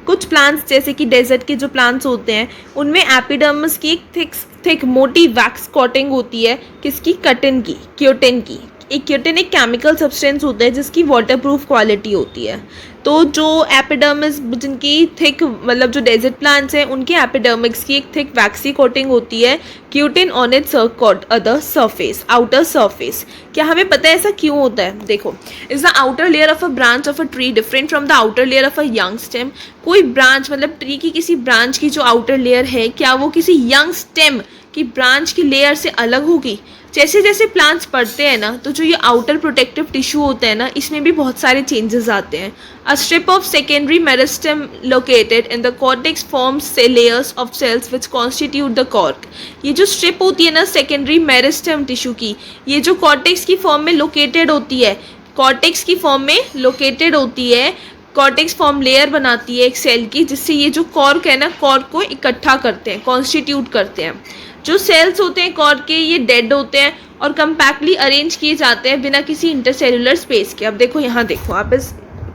कुछ प्लांट्स जैसे कि डेजर्ट के जो प्लांट्स होते हैं उनमें एपिडर्मिस की एक थिक मोटी वैक्स कोटिंग होती है। किसकी? कटिन की, क्योटिन की। एक क्योटिन एक केमिकल सब्सटेंस होता है जिसकी वाटरप्रूफ क्वालिटी होती है। तो जो एपिडर्मिस, जिनकी थिक, मतलब जो डेजर्ट प्लांट्स हैं उनके एपिडर्मिक्स की एक थिक वैक्सी कोटिंग होती है, cutin on it's other surface, outer surface. क्या हमें पता है ऐसा क्यों होता है? देखो, is the outer layer of a branch of a tree different from the outer layer of a young stem? कोई ब्रांच, मतलब ट्री की किसी ब्रांच की जो आउटर लेयर है, क्या वो किसी यंग स्टेम की ब्रांच की लेयर से अलग होगी? जैसे जैसे प्लांट्स बढ़ते हैं ना, तो जो ये आउटर प्रोटेक्टिव टिश्यू होता है ना, इसमें भी बहुत सारे चेंजेस आते हैं। A strip of secondary meristem located in the cortex forms layers of cells which constitute the cork. ये जो स्ट्रिप होती है ना सेकेंडरी मेरिस्टेम टिश्यू की, ये जो कॉर्टेक्स की फॉर्म में लोकेटेड होती है, कॉर्टेक्स की फॉर्म में लोकेटेड होती है, कॉर्टेक्स फॉर्म लेयर बनाती है एक सेल की, जिससे ये जो कॉर्क है ना, कॉर्क को इकट्ठा करते हैं, कॉन्स्टिट्यूट करते हैं। जो सेल्स होते हैं कॉर्क के, ये डेड होते हैं और कम्पैक्टली अरेंज किए जाते हैं बिना किसी इंटरसेलुलर स्पेस के। अब देखो यहाँ देखो आप इस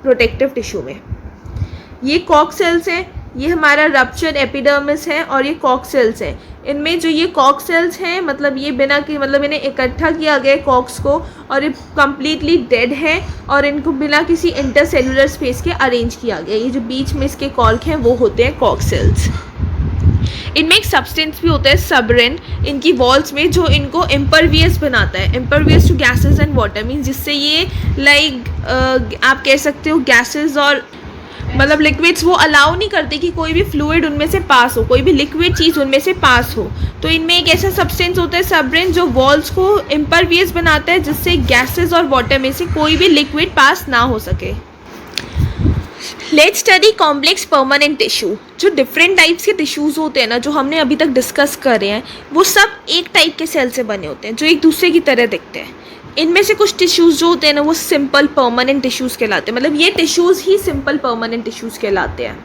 प्रोटेक्टिव टिश्यू में, ये कॉर्क सेल्स हैं, ये हमारा रप्चर्ड एपिडर्मिस है और ये कॉर्क सेल्स हैं। इनमें जो ये कॉर्क सेल्स हैं, मतलब ये बिना कि, मतलब इन्हें इकट्ठा किया गया कॉर्क्स को और ये कम्प्लीटली डेड हैं और इनको बिना किसी इंटरसेलुलर स्पेस के अरेंज किया गया। ये जो बीच में इसके कॉर्क हैं वो होते हैं कॉर्क सेल्स। इनमें एक सब्सटेंस भी होता है सबरेन इनकी वॉल्स में, जो इनको इम्परवियस बनाता है, impervious to gases and water, means जिससे ये लाइक आप कह सकते हो गैसेस और मतलब लिक्विड्स वो अलाउ नहीं करते कि कोई भी फ्लूइड उनमें से पास हो, कोई भी लिक्विड चीज़ उनमें से पास हो। तो इनमें एक ऐसा सब्सटेंस होता है सबरेन जो वॉल्स को इम्परवियस बनाता है, जिससे गैसेस और वाटर में से कोई भी लिक्विड पास ना हो सके। Let's study complex permanent tissue. जो डिफरेंट टाइप्स के टिश्यूज़ होते हैं ना, जो हमने अभी तक डिस्कस करे हैं, वो सब एक टाइप के सेल से बने होते हैं जो एक दूसरे की तरह दिखते हैं। इनमें से कुछ टिश्यूज़ जो होते हैं ना, वो सिंपल परमानेंट टिश्यूज़ कहलाते हैं, मतलब ये टिश्यूज़ ही सिंपल परमानेंट टिश्यूज़ कहलाते हैं।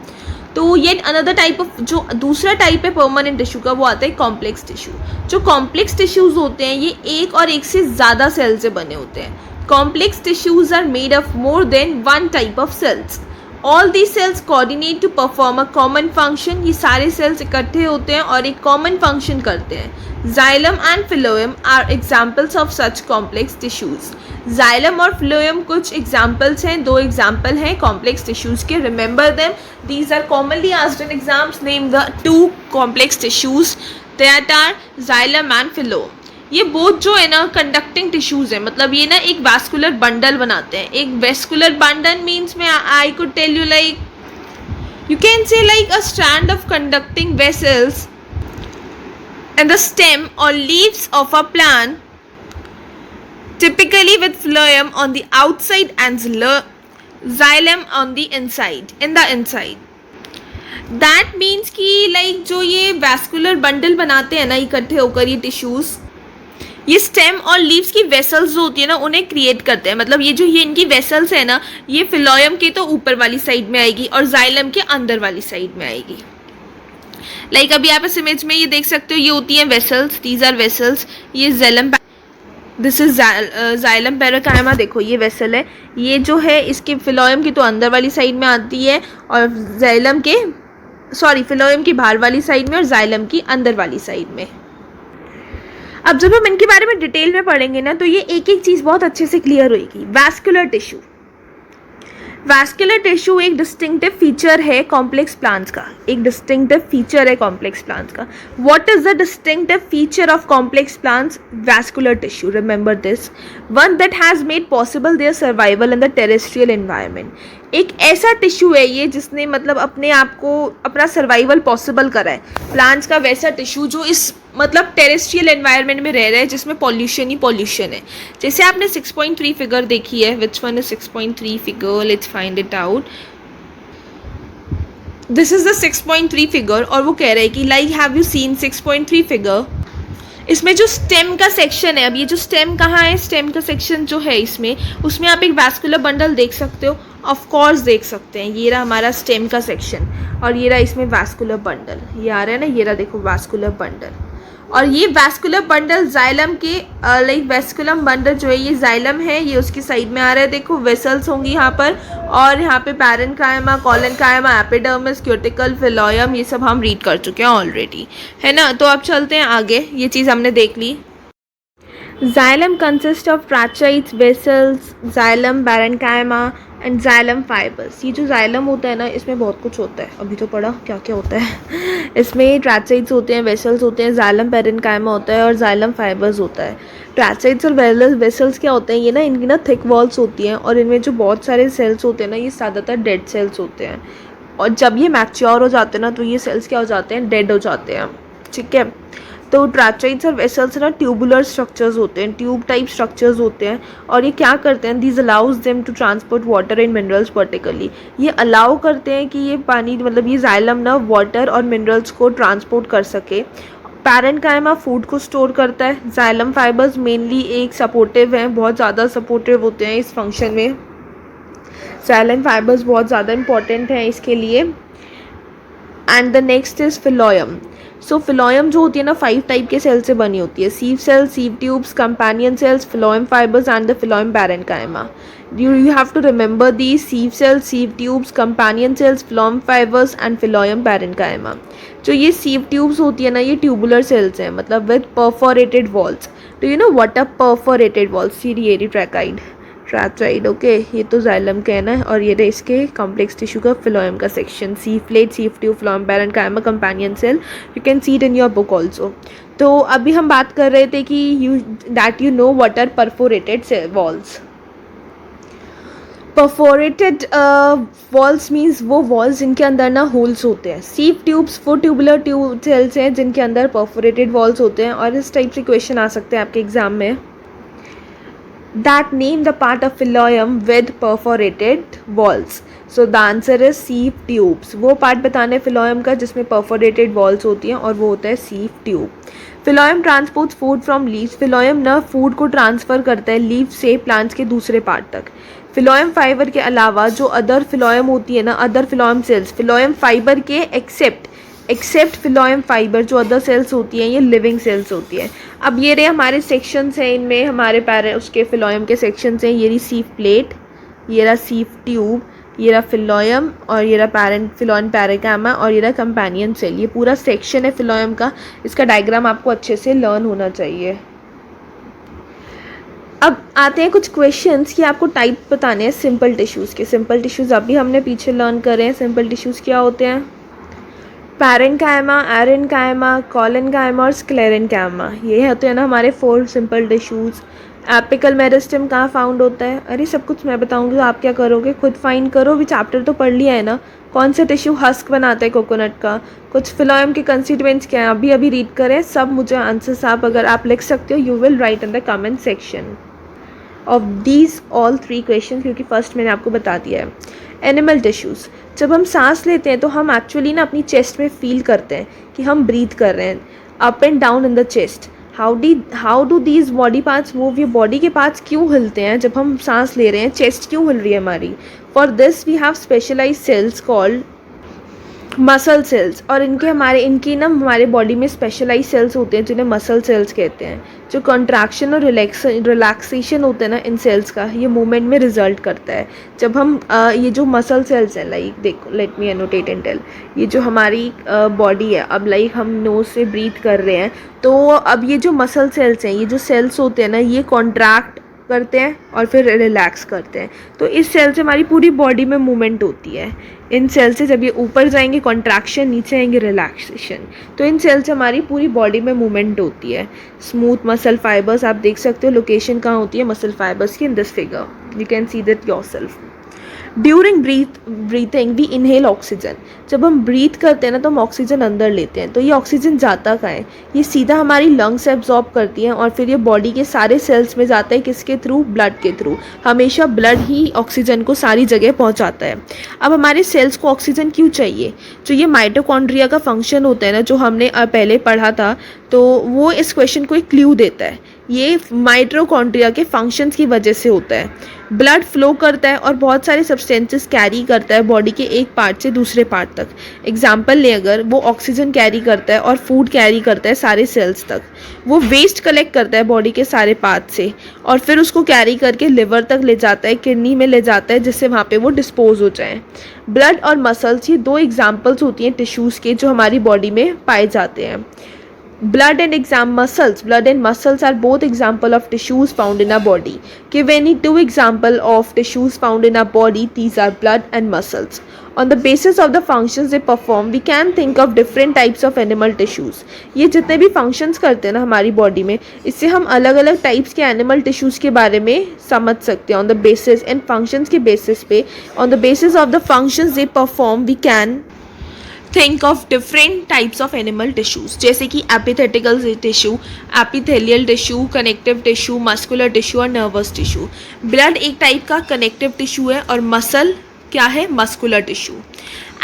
तो ये अनदर टाइप ऑफ, जो दूसरा टाइप है परमानेंट टिश्यू का, वो आता है कॉम्प्लेक्स टिश्यू। जो कॉम्प्लेक्स टिश्यूज़ होते हैं ये एक और एक से ज़्यादा सेल से बने होते हैं। Complex tissues are made of more than one type of cells. All the cells coordinate to perform a common function. ये सारे सेल्स इकट्ठे होते हैं और एक कॉमन फंक्शन करते हैं। Xylem and phloem are examples of such complex tissues. Xylem और फिलोएम कुछ एग्जाम्पल्स हैं, दो एग्जाम्पल हैं कॉम्प्लेक्स टिश्यूज़ के। Remember them, these are commonly asked in exams. Name the two complex tissues that are xylem and phloem. ये बोथ जो है ना कंडक्टिंग टिश्यूज़ है, मतलब ये ना एक वैस्कुलर बंडल बनाते हैं। एक वैस्कुलर बंडल मीन्स में I could tell you like, you can say like a strand of conducting vessels and the stem or leaves of a plant, typically with phloem on the outside and xylem on the inside, in the inside. That means कि लाइक जो ये वैस्कुलर बंडल बनाते हैं ना इकट्ठे होकर ये टिश्यूज़, ये स्टेम और लीव्स की वेसल्स जो होती है ना उन्हें क्रिएट करते हैं. मतलब ये इनकी वेसल्स है ना, ये फिलोयम के तो ऊपर वाली साइड में आएगी और जाइलम के अंदर वाली साइड में आएगी. लाइक अभी आप इस इमेज में ये देख सकते हो, ये होती हैं वेसल्स, दीज आर वेसल्स. ये xylem, this is xylem parenchyma. देखो ये वेसल है, ये जो है इसके फिलोयम की तो अंदर वाली साइड में आती है और जाइलम के फिलोयम की बाहर वाली साइड में और जाइलम की अंदर वाली साइड में. अब जब हम इनके बारे में डिटेल में पढ़ेंगे ना तो ये एक एक चीज़ बहुत अच्छे से क्लियर होगी. वैस्कुलर टिश्यू, वैस्कुलर टिश्यू एक डिस्टिंक्टिव फीचर है कॉम्प्लेक्स प्लांट्स का, एक डिस्टिंक्टिव फीचर है कॉम्प्लेक्स प्लांट्स का. What is the distinctive feature of complex plants? Vascular tissue. Remember this, one that has made possible their survival in the terrestrial environment. एक ऐसा टिश्यू है ये जिसने मतलब अपने आप को, अपना सर्वाइवल पॉसिबल करा है. प्लांट्स का वैसा टिश्यू जो इस मतलब टेरेस्ट्रियल एनवायरनमेंट में रह रहा है जिसमें पॉल्यूशन ही पॉल्यूशन है. जैसे आपने 6.3 फिगर देखी है, which one is 6.3 figure, let's find it out. This is the 6.3 figure और वो कह रहे हैं कि like have you seen 6.3 figure. इसमें जो स्टेम का सेक्शन है, अब ये जो स्टेम कहाँ है, स्टेम का सेक्शन जो है इसमें, उसमें आप एक वैस्कुलर बंडल देख सकते हो. ऑफ कोर्स देख सकते हैं, ये रहा हमारा स्टेम का सेक्शन और ये रहा इसमें वैस्कुलर बंडल. ये आ रहा है ना, ये रहा देखो वैस्कुलर बंडल. और ये वैस्कुलर बंडल जाइलम के लाइक वैस्कुलर बंडल जो है ये जाइलम है, ये उसकी साइड में आ रहा है. देखो वेसल्स होंगी यहाँ पर और यहाँ पे पैरेन्काइमा, कोलेनकाइमा, एपिडर्मिस, क्यूटिकल, फिलोयम, ये सब हम रीड कर चुके हैं ऑलरेडी, है ना. तो अब चलते हैं आगे, ये चीज़ हमने देख ली. Xylem consists of tracheids, vessels, xylem, parenchyma and xylem fibres. ये जो जाइलम होता है ना इसमें बहुत कुछ होता है, अभी तो पढ़ा क्या क्या होता है. इसमें ट्रैचेड्स होते हैं, वेसल्स होते हैं, जाइलम पेरेन्काइमा होता है और जाइलम फाइबर्स होता है. ट्रैचेड्स और वेसल्स क्या होते हैं, ये ना इनकी ना थिक वॉल्स होती हैं और इनमें जो बहुत सारे सेल्स होते हैं ना ये ज़्यादातर डेड सेल्स होते हैं. और जब ये मैच्योर हो जाते हैं ना तो ये सेल्स क्या हो जाते हैं, डेड हो जाते हैं. ठीक है. तो ट्रैचेड्स और वेसल्स ना ट्यूबुलर स्ट्रक्चर्स होते हैं, ट्यूब टाइप स्ट्रक्चर्स होते हैं और ये क्या करते हैं, these allows them to transport water and minerals. Particularly ये अलाउ करते हैं कि ये पानी मतलब ये जाइलम ना वाटर और मिनरल्स को ट्रांसपोर्ट कर सके. पैरेन्काइमा फूड को स्टोर करता है. जाइलम फाइबर्स मेनली एक सपोर्टिव हैं, बहुत ज़्यादा सपोर्टिव होते हैं इस फंक्शन में. जाइलम फाइबर्स बहुत ज़्यादा इंपॉर्टेंट हैं इसके लिए. And the next is phloem. So phloem जो होती है ना 5 टाइप के सेल से बनी होती है. Sieve cells, sieve tubes, companion cells, phloem fibres and the phloem parenchyma. You have to remember these: sieve cells, sieve tubes, companion cells, phloem fibers and phloem parenchyma. जो ये sieve tubes होती है ना ये tubular cells हैं, मतलब with perforated walls. Do you know what are perforated walls? Ciliary tracheids, tracheid. Okay, ये तो जाइलम का है ना और ये रहा इसके कॉम्प्लेक्स टिश्यू का फिलोयम का section. Sieve plate, sieve tube, phloem parenchyma, companion cell. You can see it in your book also. तो अभी हम बात कर रहे थे कि you know what are perforated walls. Perforated walls means वो वॉल्स जिनके अंदर ना होल्स होते हैं. सीव ट्यूब्स वो ट्यूबुलर ट्यूब सेल्स हैं जिनके अंदर परफोरेटेड वॉल्स होते हैं और इस टाइप से क्वेश्चन आ सकते हैं आपके एग्जाम में. That name the part of phloem with perforated walls. So the answer is sieve tubes. वो पार्ट बताने phloem का जिसमें perforated walls होती हैं और वो होता है sieve tube. Phloem transports food from leaves. Phloem ना food को ट्रांसफ़र करता है leaf से plants के दूसरे पार्ट तक. phloem fiber के अलावा जो अदर phloem होती है ना, other phloem cells, phloem fiber के एक्सेप्ट फिलोयम फाइबर जो अदर सेल्स होती हैं ये लिविंग सेल्स होती है. अब ये रहे हमारे सेक्शंस हैं, इनमें हमारे उसके फिलोयम के सेक्शंस हैं. ये रही सीव प्लेट, ये रहा सीव ट्यूब, ये रहा फिलोयम और ये रहा फिलोयम पैरेन्काइमा और ये रहा कंपेनियन सेल. ये पूरा सेक्शन है फिलोयम का. इसका डायग्राम आपको अच्छे से लर्न होना चाहिए. अब आते हैं कुछ क्वेश्चंस कि आपको टाइप बताने हैं सिंपल टिश्यूज़ के. सिंपल टिश्यूज़ अभी हमने पीछे लर्न करे हैं. सिंपल टिश्यूज़ क्या होते हैं? पैरेन्काइमा, एरेन्काइमा, कोलेनकाइमा और स्क्लेरेन्काइमा. ये होते हैं ना हमारे 4 सिंपल टिश्यूज़. एपिकल मेरिस्टम कहाँ फाउंड होता है? अरे सब कुछ मैं बताऊंगी तो आप क्या करोगे, खुद फाइंड करो. भी चैप्टर तो पढ़ लिया है ना. कौन सा टिश्यू हस्क बनाता है कोकोनट का? कुछ फिलोयम के कंस्टिट्यूएंट्स क्या हैं अभी रीड करें. सब मुझे आंसर्स आप अगर आप लिख सकते हो you will write in the comment section. Of these all 3 question, क्योंकि फर्स्ट मैंने आपको बता दिया है। एनिमल टिश्यूज़, जब हम सांस लेते हैं तो हम एक्चुअली ना अपनी चेस्ट में फील करते हैं कि हम ब्रीथ कर रहे हैं, up and down in the chest. How do these body parts move, ये बॉडी के पार्ट्स क्यों हिलते हैं जब हम सांस ले रहे हैं, चेस्ट क्यों हिल रही है हमारी। For this we have specialise cells called muscle cells, और इनकी ना हमारे बॉडी में स्पेशलाइज सेल्स होते हैं जिन्हें मसल सेल्स कहते हैं, जो कंट्रैक्शन और रिलैक्सेशन होता है ना इन सेल्स का, ये मूवमेंट में रिजल्ट करता है। जब हम ये जो मसल सेल्स हैं, लाइक देखो, let me annotate and tell, ये जो हमारी बॉडी है, अब लाइक हम नोज से ब्रीथ कर रहे हैं, तो अब ये जो मसल सेल्स हैं, ये जो सेल्स होते हैं ना, ये कॉन्ट्रैक्ट करते हैं और फिर रिलैक्स करते हैं। तो इस सेल से हमारी पूरी बॉडी में मूवमेंट होती है। इन सेल से जब ये ऊपर जाएंगे कॉन्ट्रैक्शन, नीचे आएंगे रिलैक्सेशन, तो इन सेल से हमारी पूरी बॉडी में मूवमेंट होती है। स्मूथ मसल फाइबर्स, आप देख सकते हो लोकेशन कहाँ होती है मसल फाइबर्स की, in this figure you can see that yourself. During breathing we inhale oxygen, जब हम ब्रीथ करते हैं ना तो हम ऑक्सीजन अंदर लेते हैं, तो ये ऑक्सीजन जाता कहाँ है, ये सीधा हमारी लंग्स से एब्जॉर्ब करती हैं और फिर ये बॉडी के सारे सेल्स में जाता है, किसके थ्रू, ब्लड के थ्रू। हमेशा ब्लड ही ऑक्सीजन को सारी जगह पहुंचाता है। अब हमारे सेल्स को ऑक्सीजन क्यों चाहिए, जो ये माइटोकॉन्ड्रिया का फंक्शन होता है ना, जो हमने पहले पढ़ा था, तो वो इस क्वेश्चन को एक क्लू देता है। ये माइटोकॉन्ड्रिया के फंक्शंस की वजह से होता है। ब्लड फ्लो करता है और बहुत सारे सब्सटेंसेस कैरी करता है बॉडी के एक पार्ट से दूसरे पार्ट तक। एग्जाम्पल लें अगर, वो ऑक्सीजन कैरी करता है और फूड कैरी करता है सारे सेल्स तक। वो वेस्ट कलेक्ट करता है बॉडी के सारे पार्ट से और फिर उसको कैरी करके लिवर तक ले जाता है, किडनी में ले जाता है, जिससे वहाँ पे वो डिस्पोज हो जाए। ब्लड और मसल्स, ये 2 एग्जाम्पल्स होती हैं टिश्यूज़ के जो हमारी बॉडी में पाए जाते हैं। Blood and muscles are both example of tissues found in our body. Give any 2 example of tissues found in our body. These are blood and muscles. On the basis of the functions they perform, we can think of different types of animal tissues. ये जितने भी functions करते हैं ना हमारी बॉडी में, इससे हम अलग अलग टाइप्स के एनिमल टिश्यूज़ के बारे में समझ सकते हैं। On the basis and functions के बेसिस पे, on the basis of the functions they perform, we can think of different types of animal tissues, जैसे कि epithetical tissue, epithelial tissue, connective tissue, muscular tissue और नर्वस टिश्यू। ब्लड एक टाइप का कनेक्टिव टिश्यू है और मसल क्या है, muscular tissue.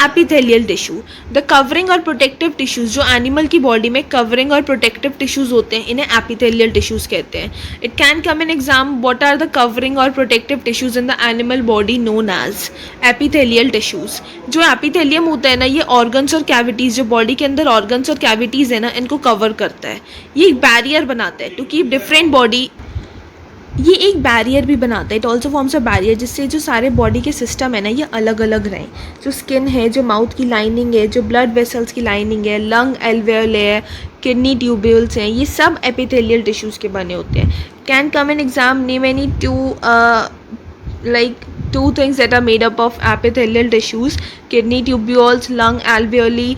Epithelial tissue, the covering और प्रोटेक्टिव टिश्यूज़, जो एनिमल की बॉडी में कवरिंग और प्रोटेक्टिव टिश्यूज़ होते हैं, इन्हें एपिथेलियल टिश्यूज़ कहते हैं। It can come in exam, what are the covering और protective tissues in the animal body known as epithelial tissues. जो एपिथेलियम होता है ना, ये ऑर्गन्स और कैविटीज़, जो बॉडी के अंदर ऑर्गन्स और कैविटीज़ है ना, इनको कवर करता है। ये एक बैरियर बनाता है टू कीप डिफरेंट बॉडी, ये एक बैरियर भी बनाता है। It also forms a barrier, जिससे जो सारे बॉडी के सिस्टम है ना, ये अलग अलग रहें। जो स्किन है, जो माउथ की लाइनिंग है, जो ब्लड वेसल्स की लाइनिंग है, लंग एल्वेओल है, किडनी ट्यूब्यूल्स हैं, ये सब एपिथेलियल टिश्यूज़ के बने होते हैं। Can come in exam, name any two things that are made up of epithelial tissues: kidney tubules, lung alveoli,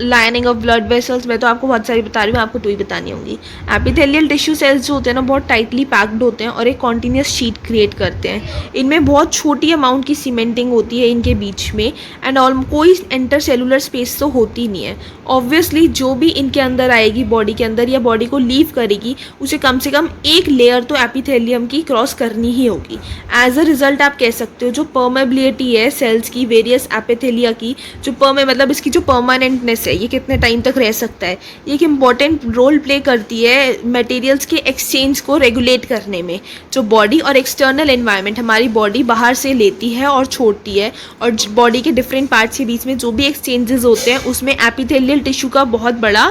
lining of blood vessels. मैं तो आपको बहुत सारी बता रही हूँ, आपको 2 ही बतानी होंगी। एपिथेलियल टिश्यू सेल्स जो होते हैं ना, बहुत टाइटली पैक्ड होते हैं और एक कॉन्टीन्यूस शीट क्रिएट करते हैं। इनमें बहुत छोटी अमाउंट की सीमेंटिंग होती है इनके बीच में, एंड कोई इंटर सेलुलर स्पेस तो होती नहीं है। ऑब्वियसली जो भी इनके अंदर आएगी बॉडी के अंदर या बॉडी को लीव करेगी, उसे कम से कम एक लेयर तो एपिथेलियम की क्रॉस करनी ही होगी। एज अ रिजल्ट आप कह सकते हो जो परमेबिलिटी है सेल्स की, वेरियस एपिथेलिया की, जो मतलब इसकी जो परमानेंटनेस है, ये कितने टाइम तक रह सकता है, ये एक इम्पॉर्टेंट रोल प्ले करती है मटेरियल्स के एक्सचेंज को रेगुलेट करने में। जो बॉडी और एक्सटर्नल एनवायरनमेंट हमारी बॉडी बाहर से लेती है और छोड़ती है, और बॉडी के डिफरेंट पार्ट्स के बीच में जो भी एक्सचेंजेस होते हैं, उसमें एपिथेलियल टिश्यू का बहुत बड़ा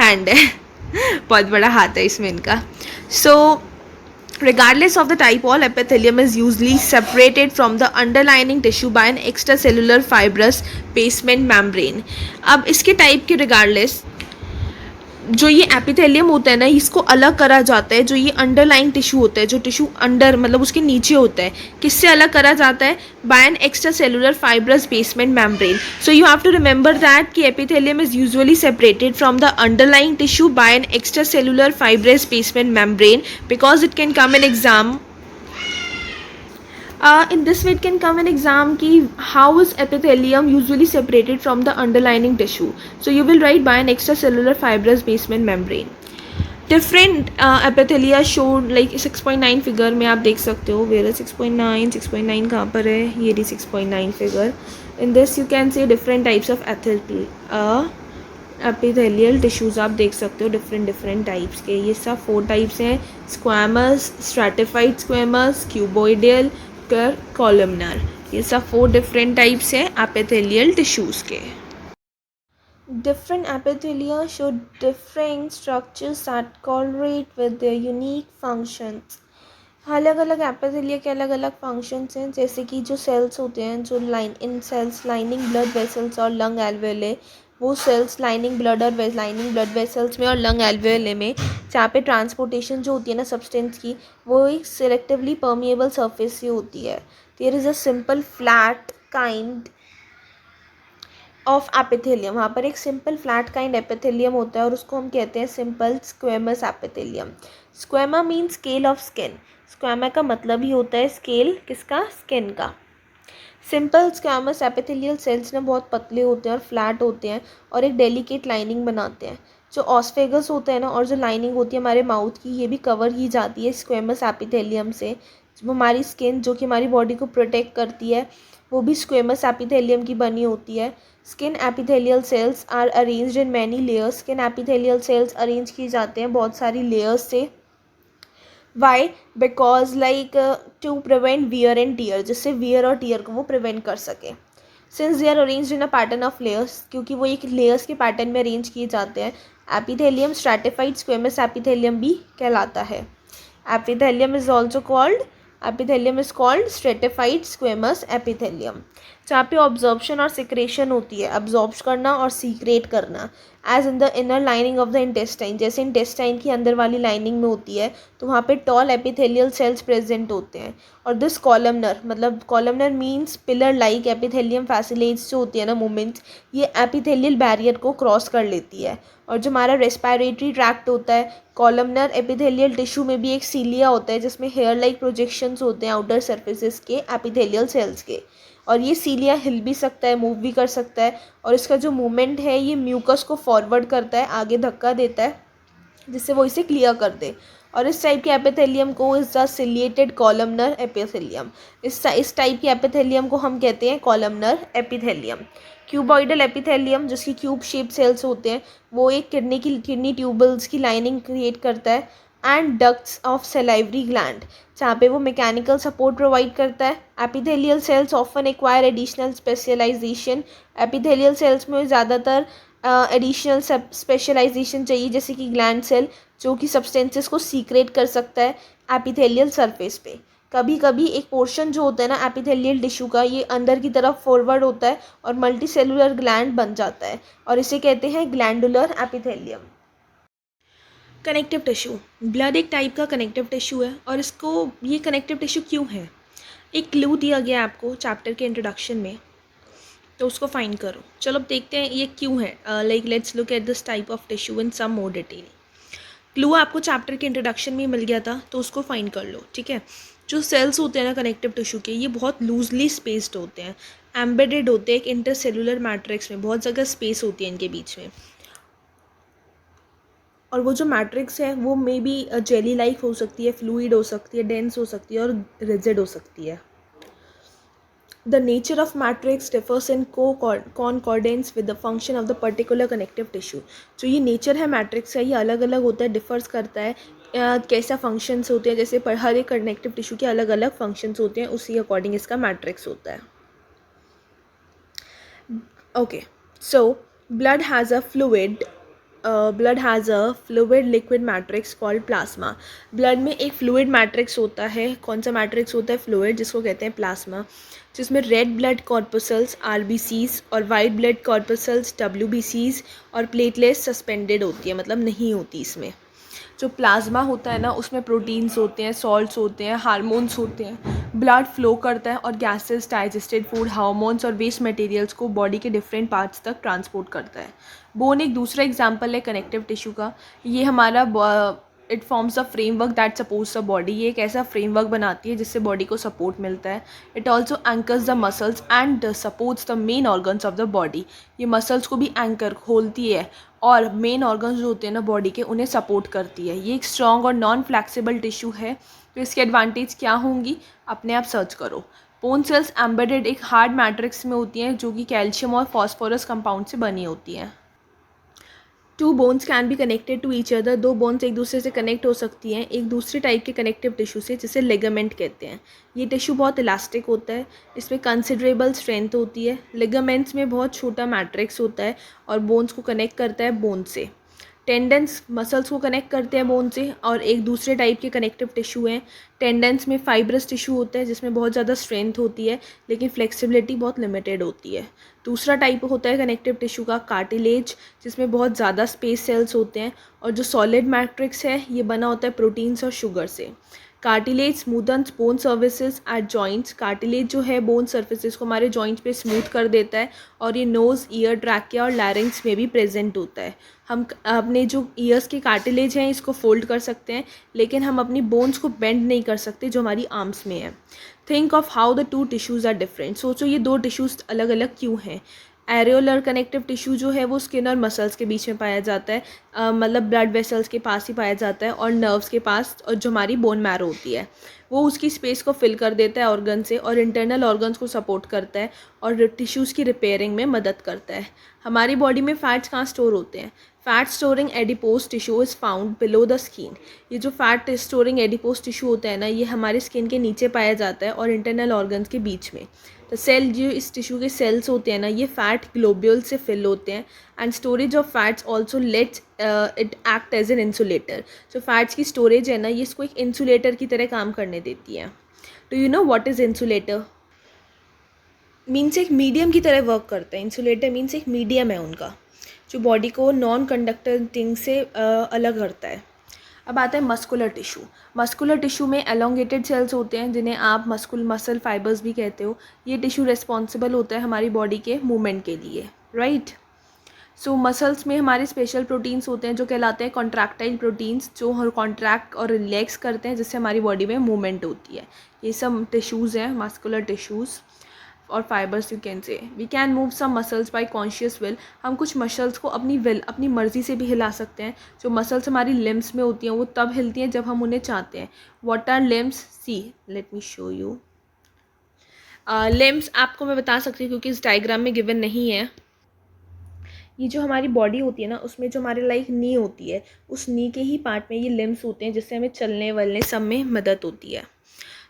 हैंड है बहुत बड़ा हाथ है इसमें इनका। सो regardless of the type, all epithelium is usually separated from the underlying tissue by an extracellular fibrous basement membrane. अब इसके टाइप के रिगार्डलेस जो ये एपिथेलियम होता है ना, इसको अलग करा जाता है। जो ये अंडरलाइंग टिश्यू होता है, जो टिश्यू अंडर मतलब उसके नीचे होता है, किससे अलग करा जाता है, by an extracellular fibrous basement membrane. So you have to remember that कि epithelium is usually separated from the underlying tissue by an extracellular fibrous basement membrane, because it can come in exam. In this way it can come an exam ki how is epithelium usually separated from the underlying tissue. So you will write by an extracellular fibrous basement membrane. Different epithelia showed like 6.9 figure में आप देख सकते हो. वेयर 6.9 कहाँ पर है? ये 6.9 figure. In this you can C different types of epithelial tissues आप देख सकते हो डिफरेंट टाइप्स के. ये सब 4 टाइप्स हैं. Squamous, stratified squamous, cuboidal, columnar. ये सब 4 डिफरेंट टाइप्स हैं एपिथेलियल टिश्यूज़ के. Different epithelia show different structures that correlate with their unique functions. अलग अलग एपिथेलिया के अलग अलग फंक्शंस हैं. जैसे कि जो सेल्स होते हैं, जो इन सेल्स लाइनिंग ब्लड वेसल्स और लंग एल्वेले, वो सेल्स लाइनिंग ब्लड वेसल्स में और लंग एल्वेले में, जहाँ पे ट्रांसपोर्टेशन जो होती है ना सब्सटेंस की, वो एक सिलेक्टिवली परमिएबल सरफेस से होती है. There is a simple flat kind of epithelium. वहाँ पर एक सिंपल फ्लैट काइंड एपिथेलियम होता है और उसको हम कहते हैं simple squamous epithelium. Squama mean scale of skin. Squama का मतलब ही होता है स्केल किसका? स्किन का. सिंपल स्क्वेमस एपिथेलियल सेल्स ना बहुत पतले होते हैं और फ्लैट होते हैं और एक डेलिकेट लाइनिंग बनाते हैं. जो ऑस्फेगस होता है ना, और जो लाइनिंग होती है हमारे माउथ की, ये भी कवर की जाती है स्क्वेमस एपिथेलियम से. जो हमारी स्किन जो कि हमारी बॉडी को प्रोटेक्ट करती है, वो भी स्क्वेमस एपिथेलियम की बनी होती है. Skin epithelial cells are arranged in many layers. Skin epithelial cells arrange किए जाते हैं बहुत सारी लेयर्स से. Why? Because like to prevent wear and tear, जिससे वियर और टीयर को वो प्रिवेंट कर सके. Since they are arranged in a pattern of layers, क्योंकि वो एक लेयर्स के पैटर्न में अरेंज किए जाते हैं. एपिथेलियम स्ट्रैटिफाइड स्क्वेमस एपिथेलियम भी कहलाता है. Epithelium is also called epithelium is called stratified squamous epithelium. जहाँ पे ऑब्जॉर्प्शन और सिक्रेशन होती है, अब्जॉर्ब करना और सीक्रेट करना. As in the inner lining of the intestine, जैसे इंटेस्टाइन की अंदर वाली लाइनिंग में होती है, तो वहाँ पे टॉल एपिथेलियल सेल्स प्रेजेंट होते हैं. और दिस कॉलमनर, मतलब columnar means pillar like epithelium facilitates जो होती है ना मूवमेंट्स, ये एपिथेलियल बैरियर को क्रॉस कर लेती है. और जो हमारा रेस्पिरेटरी ट्रैक्ट होता है, कॉलमनर एपिथेलियल टिश्यू में भी एक सीलिया होता है जिसमें हेयर लाइक प्रोजेक्शंस होते हैं आउटर सर्फेसिस के एपिथेलियल सेल्स के. और ये सीलिया हिल भी सकता है, मूव भी कर सकता है. और इसका जो मूवमेंट है ये म्यूकस को फॉरवर्ड करता है, आगे धक्का देता है, जिससे वो इसे क्लियर कर दे. और इस टाइप के एपिथेलियम को is the ciliated columnar epithelium. इस टाइप के एपिथेलियम को हम कहते हैं कॉलमनर एपिथेलियम. क्यूबॉइडल एपिथेलियम, जिसकी क्यूब शेप सेल्स होते हैं, वो एक किडनी ट्यूबल्स की लाइनिंग क्रिएट करता है. And ducts of salivary gland, जहाँ पे वो मैकेनिकल सपोर्ट प्रोवाइड करता है. Epithelial cells often acquire additional specialisation. Epithelial cells में ज़्यादातर एडिशनल स्पेशलाइजेशन चाहिए, जैसे कि ग्लैंड सेल, जो कि सब्सटेंसेस को सीक्रेट कर सकता है एपिथेलियल सरफेस पे. कभी कभी एक पोर्शन जो होता है ना एपिथेलियल टिश्यू का, ये अंदर की तरफ फॉरवर्ड होता है और मल्टी सेलुलर ग्लैंड बन जाता है, और इसे कहते हैं glandular epithelium. Connective tissue. Blood एक टाइप का कनेक्टिव टिश्यू है. और इसको ये कनेक्टिव टिश्यू क्यों है? एक क्लू दिया गया आपको चैप्टर के इंट्रोडक्शन में, तो उसको फाइंड करो. चलो अब देखते हैं ये क्यों है. Like let's look at this type of tissue in some more detail. Clue आपको चैप्टर के इंट्रोडक्शन में मिल गया था, तो उसको फाइंड कर लो. ठीक है. जो सेल्स होते हैं ना कनेक्टिव टिश्यू के, ये बहुत लूजली स्पेस्ड होते हैं, एम्बेडेड होते हैं एक इंटरसेलुलर मैट्रिक्स में. बहुत जगह स्पेस होती है इनके बीच में. और वो जो मैट्रिक्स है वो मे बी जेली लाइक हो सकती है, फ्लूइड हो सकती है, डेंस हो सकती है और रिजिड हो सकती है. The nature of matrix differs in कॉन्कॉर्डेंस with the function of the particular connective tissue. जो ये नेचर है मैट्रिक्स का, ये अलग अलग होता है, डिफर्स करता है कैसा फंक्शंस होते हैं. जैसे पर हर एक कनेक्टिव टिश्यू के अलग अलग फंक्शंस होते हैं, उसी अकॉर्डिंग इसका मैट्रिक्स होता है. Okay, so blood has a fluid liquid matrix called plasma. Blood में एक फ्लूइड मैट्रिक्स होता है. कौन सा मैट्रिक्स होता है? फ्लूइड, जिसको कहते हैं प्लाज्मा. जिसमें रेड ब्लड कॉर्पसल्स RBCs और वाइट ब्लड कॉर्पसल्स WBCs और प्लेटलेट्स सस्पेंडेड होती है, मतलब नहीं होती इसमें. जो प्लाज्मा होता है ना, उसमें प्रोटीन्स होते हैं, सॉल्ट्स होते हैं, हार्मोन्स होते हैं. ब्लड फ्लो करता है और गैसेस, डाइजेस्टेड फूड, हार्मोन्स और वेस्ट मटेरियल्स को बॉडी के डिफरेंट पार्ट्स तक ट्रांसपोर्ट करता है. बोन एक दूसरा एग्जांपल है कनेक्टिव टिश्यू का. ये हमारा it forms the framework that supports the body. ये एक ऐसा फ्रेमवर्क बनाती है जिससे बॉडी को सपोर्ट मिलता है। It also anchors the muscles and supports the main organs of the body. ये मसल्स को भी एंकर खोलती है और मेन ऑर्गन्स जो होते हैं ना बॉडी के, उन्हें सपोर्ट करती है। ये एक स्ट्रॉन्ग और नॉन फ्लैक्सिबल टिश्यू है। तो इसके एडवांटेज क्या होंगी, अपने आप सर्च करो। बोन सेल्स एम्बेडेड एक हार्ड मैट्रिक्स में होती हैं जो कि कैल्शियम और फॉस्फोरस कंपाउंड से बनी होती हैं। Two bones can be connected to each other. दो बोन्स एक दूसरे से कनेक्ट हो सकती हैं एक दूसरे टाइप के कनेक्टिव टिश्यू से, जिसे लिगामेंट कहते हैं। ये टिश्यू बहुत इलास्टिक होता है, इसमें कंसिडरेबल स्ट्रेंथ होती है। लिगामेंट्स में बहुत छोटा मैट्रिक्स होता है और बोन्स को कनेक्ट करता है बोन से। टेंडन्स मसल्स को कनेक्ट करते हैं बोन से और एक दूसरे टाइप के कनेक्टिव टिश्यू हैं। टेंडन्स में फाइब्रस टिश्यू होता है जिसमें बहुत ज़्यादा स्ट्रेंथ होती है लेकिन फ्लेक्सिबिलिटी बहुत लिमिटेड होती है। दूसरा टाइप होता है कनेक्टिव टिश्यू का कार्टिलेज, जिसमें बहुत ज़्यादा स्पेस सेल्स होते हैं और जो सॉलिड मैट्रिक्स है ये बना होता है प्रोटीन्स और शुगर से। Cartilage smoothens bone surfaces at joints. Cartilage जो है बोन सर्फेसेस को हमारे जॉइंट्स पे स्मूथ कर देता है और ये नोज़, ईयर, ट्रैकिया और लैरिंग्स में भी प्रेजेंट होता है। हम अपने जो ईयर्स के कार्टिलेज हैं इसको फोल्ड कर सकते हैं लेकिन हम अपनी बोन्स को बेंड नहीं कर सकते जो हमारी आर्म्स में है। Think of how the two tissues are different. सोचो ये दो टिश्यूज़ अलग अलग क्यों हैं। एरियोलर कनेक्टिव टिश्यू जो है वो स्किन और मसल्स के बीच में पाया जाता है, मतलब ब्लड वेसल्स के पास ही पाया जाता है और नर्व्स के पास, और जो हमारी बोन मैरो होती है वो उसकी स्पेस को फिल कर देता है ऑर्गन से और इंटरनल ऑर्गन्स को सपोर्ट करता है और टिश्यूज़ की रिपेयरिंग में मदद करता है। हमारी बॉडी में फैट्स कहाँ स्टोर होते हैं। Fat storing adipose tissue is found below the skin. ये जो फैट स्टोरिंग एडिपोज टिश्यू होता है ना, ये हमारे स्किन के नीचे पाया जाता है और इंटरनल ऑर्गन्स के बीच में। तो सेल जो इस टिश्यू के सेल्स होते हैं ना, ये फैट ग्लोब्यूल से फिल होते हैं and storage of fats also lets it act as an insulator. जो फैट्स की स्टोरेज है ना, ये इसको एक इंसुलेटर की तरह काम करने देती है। Do you know what is insulator? Means एक मीडियम की तरह वर्क करता है। इंसुलेटर मीन्स एक मीडियम है उनका जो बॉडी को नॉन कंडक्टर थिंग से अलग करता है। अब आता है मस्कुलर टिश्यू। मस्कुलर टिश्यू में एलोंगेटेड सेल्स होते हैं जिन्हें आप मसल फाइबर्स भी कहते हो। ये टिश्यू रिस्पॉन्सिबल होता है हमारी बॉडी के मूवमेंट के लिए, राइट। सो मसल्स में हमारे स्पेशल प्रोटीन्स होते हैं जो कहलाते हैं कॉन्ट्रैक्टाइल प्रोटीन्स, जो कॉन्ट्रैक्ट और रिलैक्स करते हैं जिससे हमारी बॉडी में मूवमेंट होती है। ये सब टिश्यूज़ हैं मस्कुलर टिश्यूज़ और fibres you can say. We can move some muscles by conscious will. हम कुछ मसल्स को अपनी विल, अपनी मर्जी से भी हिला सकते हैं। जो मसल्स हमारी लिम्स में होती हैं वो तब हिलती हैं जब हम उन्हें चाहते हैं। What are limbs? See let me show you. Limbs आपको मैं बता सकती हूँ क्योंकि इस डायग्राम में गिवन नहीं है। ये जो हमारी बॉडी होती है ना, उसमें जो हमारे लाइक नी होती है, उस नी के ही पार्ट में ये लिम्स होते हैं जिससे हमें चलने वलने सब में मदद होती है।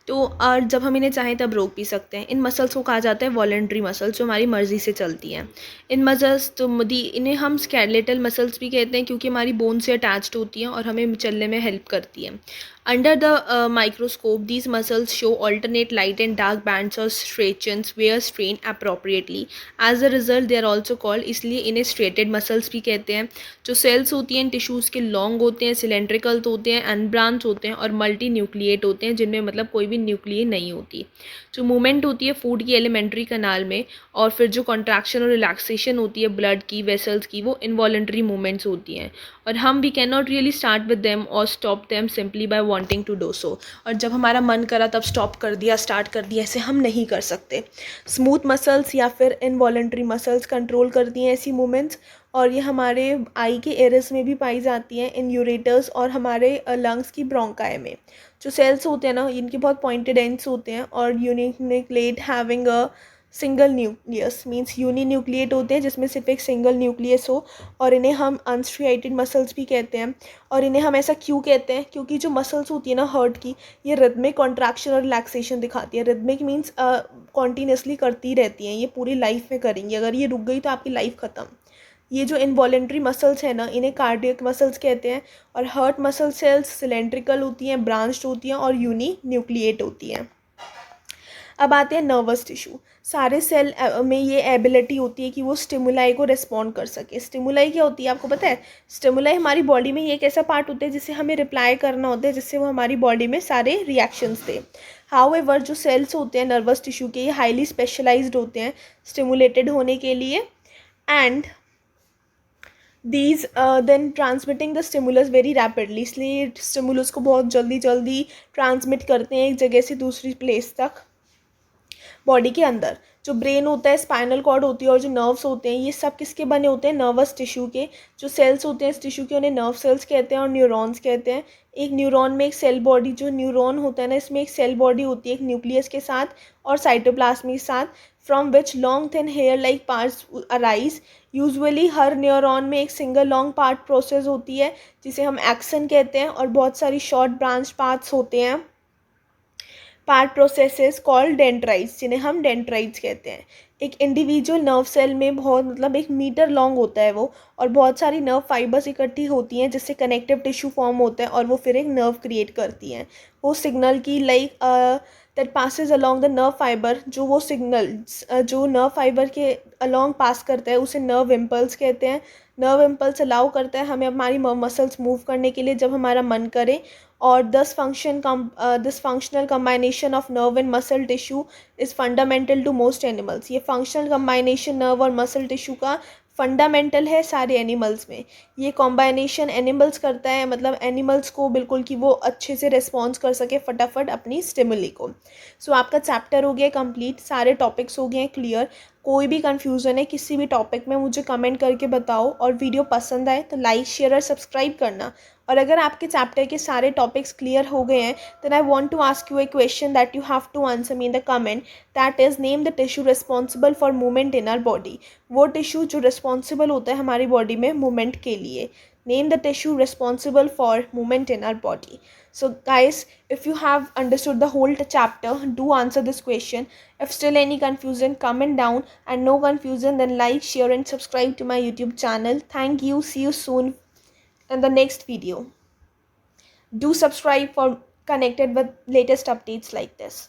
तो और जब हम इन्हें चाहें तब रोक भी सकते हैं। इन मसल्स को कहा जाता है वॉलंटरी मसल्स, जो हमारी मर्जी से चलती हैं। इन मसल्स इन्हें हम स्केलेटल मसल्स भी कहते हैं क्योंकि हमारी बोन से अटैच्ड होती हैं और हमें चलने में हेल्प करती हैं। Under the microscope these muscles show alternate light and dark bands और striations were strain appropriately. As a result they are also called, इसलिए इन्हें स्ट्रेटेड मसल्स भी कहते हैं। जो सेल्स होती हैं टिश्यूज़ के लॉन्ग होते हैं, सिलेंड्रिकल होते हैं, अनब्रांच होते हैं और मल्टी न्यूक्लिएट होते हैं जिनमें मतलब कोई भी न्यूक्लिए नहीं होती। जो मूवमेंट होती है फूड की एलिमेंट्री कनाल में और फिर जो कॉन्ट्रैक्शन और रिलैक्सेशन होती है ब्लड की, वेसल्स की, वो इनवॉलंटरी मूवमेंट्स होती हैं और हम we can not really start with them और stop them simply by wanting to do so. और जब हमारा मन करा तब स्टॉप कर दिया, स्टार्ट कर दिया, ऐसे हम नहीं कर सकते। स्मूथ मसल्स या फिर इनवॉलंटरी मसल्स कंट्रोल करती हैं ऐसी मूवमेंट्स और ये हमारे आई के एरिस में भी पाई जाती हैं, इन यूरेटर्स और हमारे लंग्स की ब्रोंकाई में। जो सेल्स होते हैं ना, इनके बहुत पॉइंटेड एंड्स होते हैं और uninucleate having a single nucleus means uninucleate होते हैं जिसमें सिर्फ एक सिंगल न्यूक्लियस हो और इन्हें हम अनस्ट्रिएटेड मसल्स भी कहते हैं। और इन्हें हम ऐसा क्यों कहते हैं? क्योंकि जो मसल्स होती है ना हार्ट की, ये रिदमिक कॉन्ट्रैक्शन और रिलैक्सेशन दिखाती है। रिदमिक मीन्स कॉन्टीन्यूसली करती रहती हैं, ये पूरी लाइफ में करेंगी। अगर ये रुक गई तो आपकी लाइफ ख़त्म। ये जो इनवॉलेंट्री मसल्स हैं ना, इन्हें कार्डियक मसल्स कहते हैं। और हार्ट मसल सेल्स सिलेंड्रिकल होती हैं, ब्रांच्ड होती हैं और यूनी न्यूक्लिएट होती हैं। अब आते हैं नर्वस टिश्यू। सारे सेल में ये एबिलिटी होती है कि वो स्टिमुलाई को रिस्पॉन्ड कर सके। स्टिमुलाई क्या होती है आपको पता है? स्टिमुलाई हमारी बॉडी में ये एक ऐसा पार्ट होता है जिससे हमें रिप्लाई करना होता है, जिससे वो हमारी बॉडी में सारे रिएक्शंस दे। हाउएवर जो सेल्स होते हैं नर्वस टिश्यू के, ये हाईली स्पेशलाइज्ड होते हैं स्टिमुलेटेड होने के लिए and these then transmitting the stimulus very rapidly, इसलिए स्टिमुलस को बहुत जल्दी जल्दी ट्रांसमिट करते हैं एक जगह से दूसरी प्लेस तक बॉडी के अंदर। जो ब्रेन होता है, स्पाइनल कॉर्ड होती है और जो नर्व्स होते हैं, ये सब किसके बने होते हैं? नर्वस टिश्यू के। जो सेल्स होते हैं इस टिश्यू के, उन्हें नर्व सेल्स कहते हैं और न्यूरॉन्स कहते हैं। एक न्यूरॉन में एक सेल बॉडी, जो न्यूरॉन होता है ना, इसमें एक सेल बॉडी होती है एक न्यूक्लियस के साथ और साइटोप्लाज्म के साथ, from which long thin hair like parts arise. Usually हर न्यूरॉन में एक सिंगल लॉन्ग पार्ट प्रोसेस होती है जिसे हम एक्सन कहते हैं, और बहुत सारी शॉर्ट ब्रांच पार्ट्स होते हैं, पार्ट प्रोसेसेस कॉल्ड डेंड्राइट्स, जिन्हें हम डेंड्राइट्स कहते हैं। एक इंडिविजुअल नर्व सेल में बहुत मतलब 1 मीटर लॉन्ग होता है वो, और बहुत सारी नर्व फाइबर्स इकट्ठी होती हैं जिससे कनेक्टिव टिश्यू फॉर्म होता है और वो फिर एक नर्व क्रिएट करती हैं। वो सिग्नल की like that passes along the nerve fibre, जो वो सिग्नल जो नर्व फाइबर के अलॉन्ग पास करता है उसे नर्व इम्पल्स कहते हैं। नर्व इम्पल्स अलाउ करता है हमें हमारी मसल्स मूव करने के लिए जब हमारा मन करे, और this functional combination of nerve and muscle tissue is fundamental to most animals. ये फंक्शनल कम्बाइनेशन नर्व और मसल टिश्यू का फंडामेंटल है सारे एनिमल्स में। ये कॉम्बाइनेशन एनिमल्स करता है, मतलब एनिमल्स को बिल्कुल कि वो अच्छे से रिस्पॉन्स कर सके फटाफट अपनी स्टिमुली को। सो आपका चैप्टर हो गया कंप्लीट, सारे टॉपिक्स हो गए हैं क्लियर। कोई भी कन्फ्यूज़न है किसी भी टॉपिक में मुझे कमेंट करके बताओ, और वीडियो पसंद आए तो लाइक शेयर और सब्सक्राइब करना। और अगर आपके चैप्टर के सारे टॉपिक्स क्लियर हो गए हैं, then I want to ask you a question that you have to answer me in the comment, that is name the tissue responsible for movement in our body. वो टिश्यू जो रिस्पॉन्सिबल होता है हमारी बॉडी में मूवमेंट के लिए। Name the tissue responsible for movement in our body. So guys, if you have understood the whole chapter, do answer this question. If still any confusion, comment down, and no confusion, then like, share and subscribe to my YouTube channel. Thank you. See you soon in the next video. Do subscribe for connected with latest updates like this.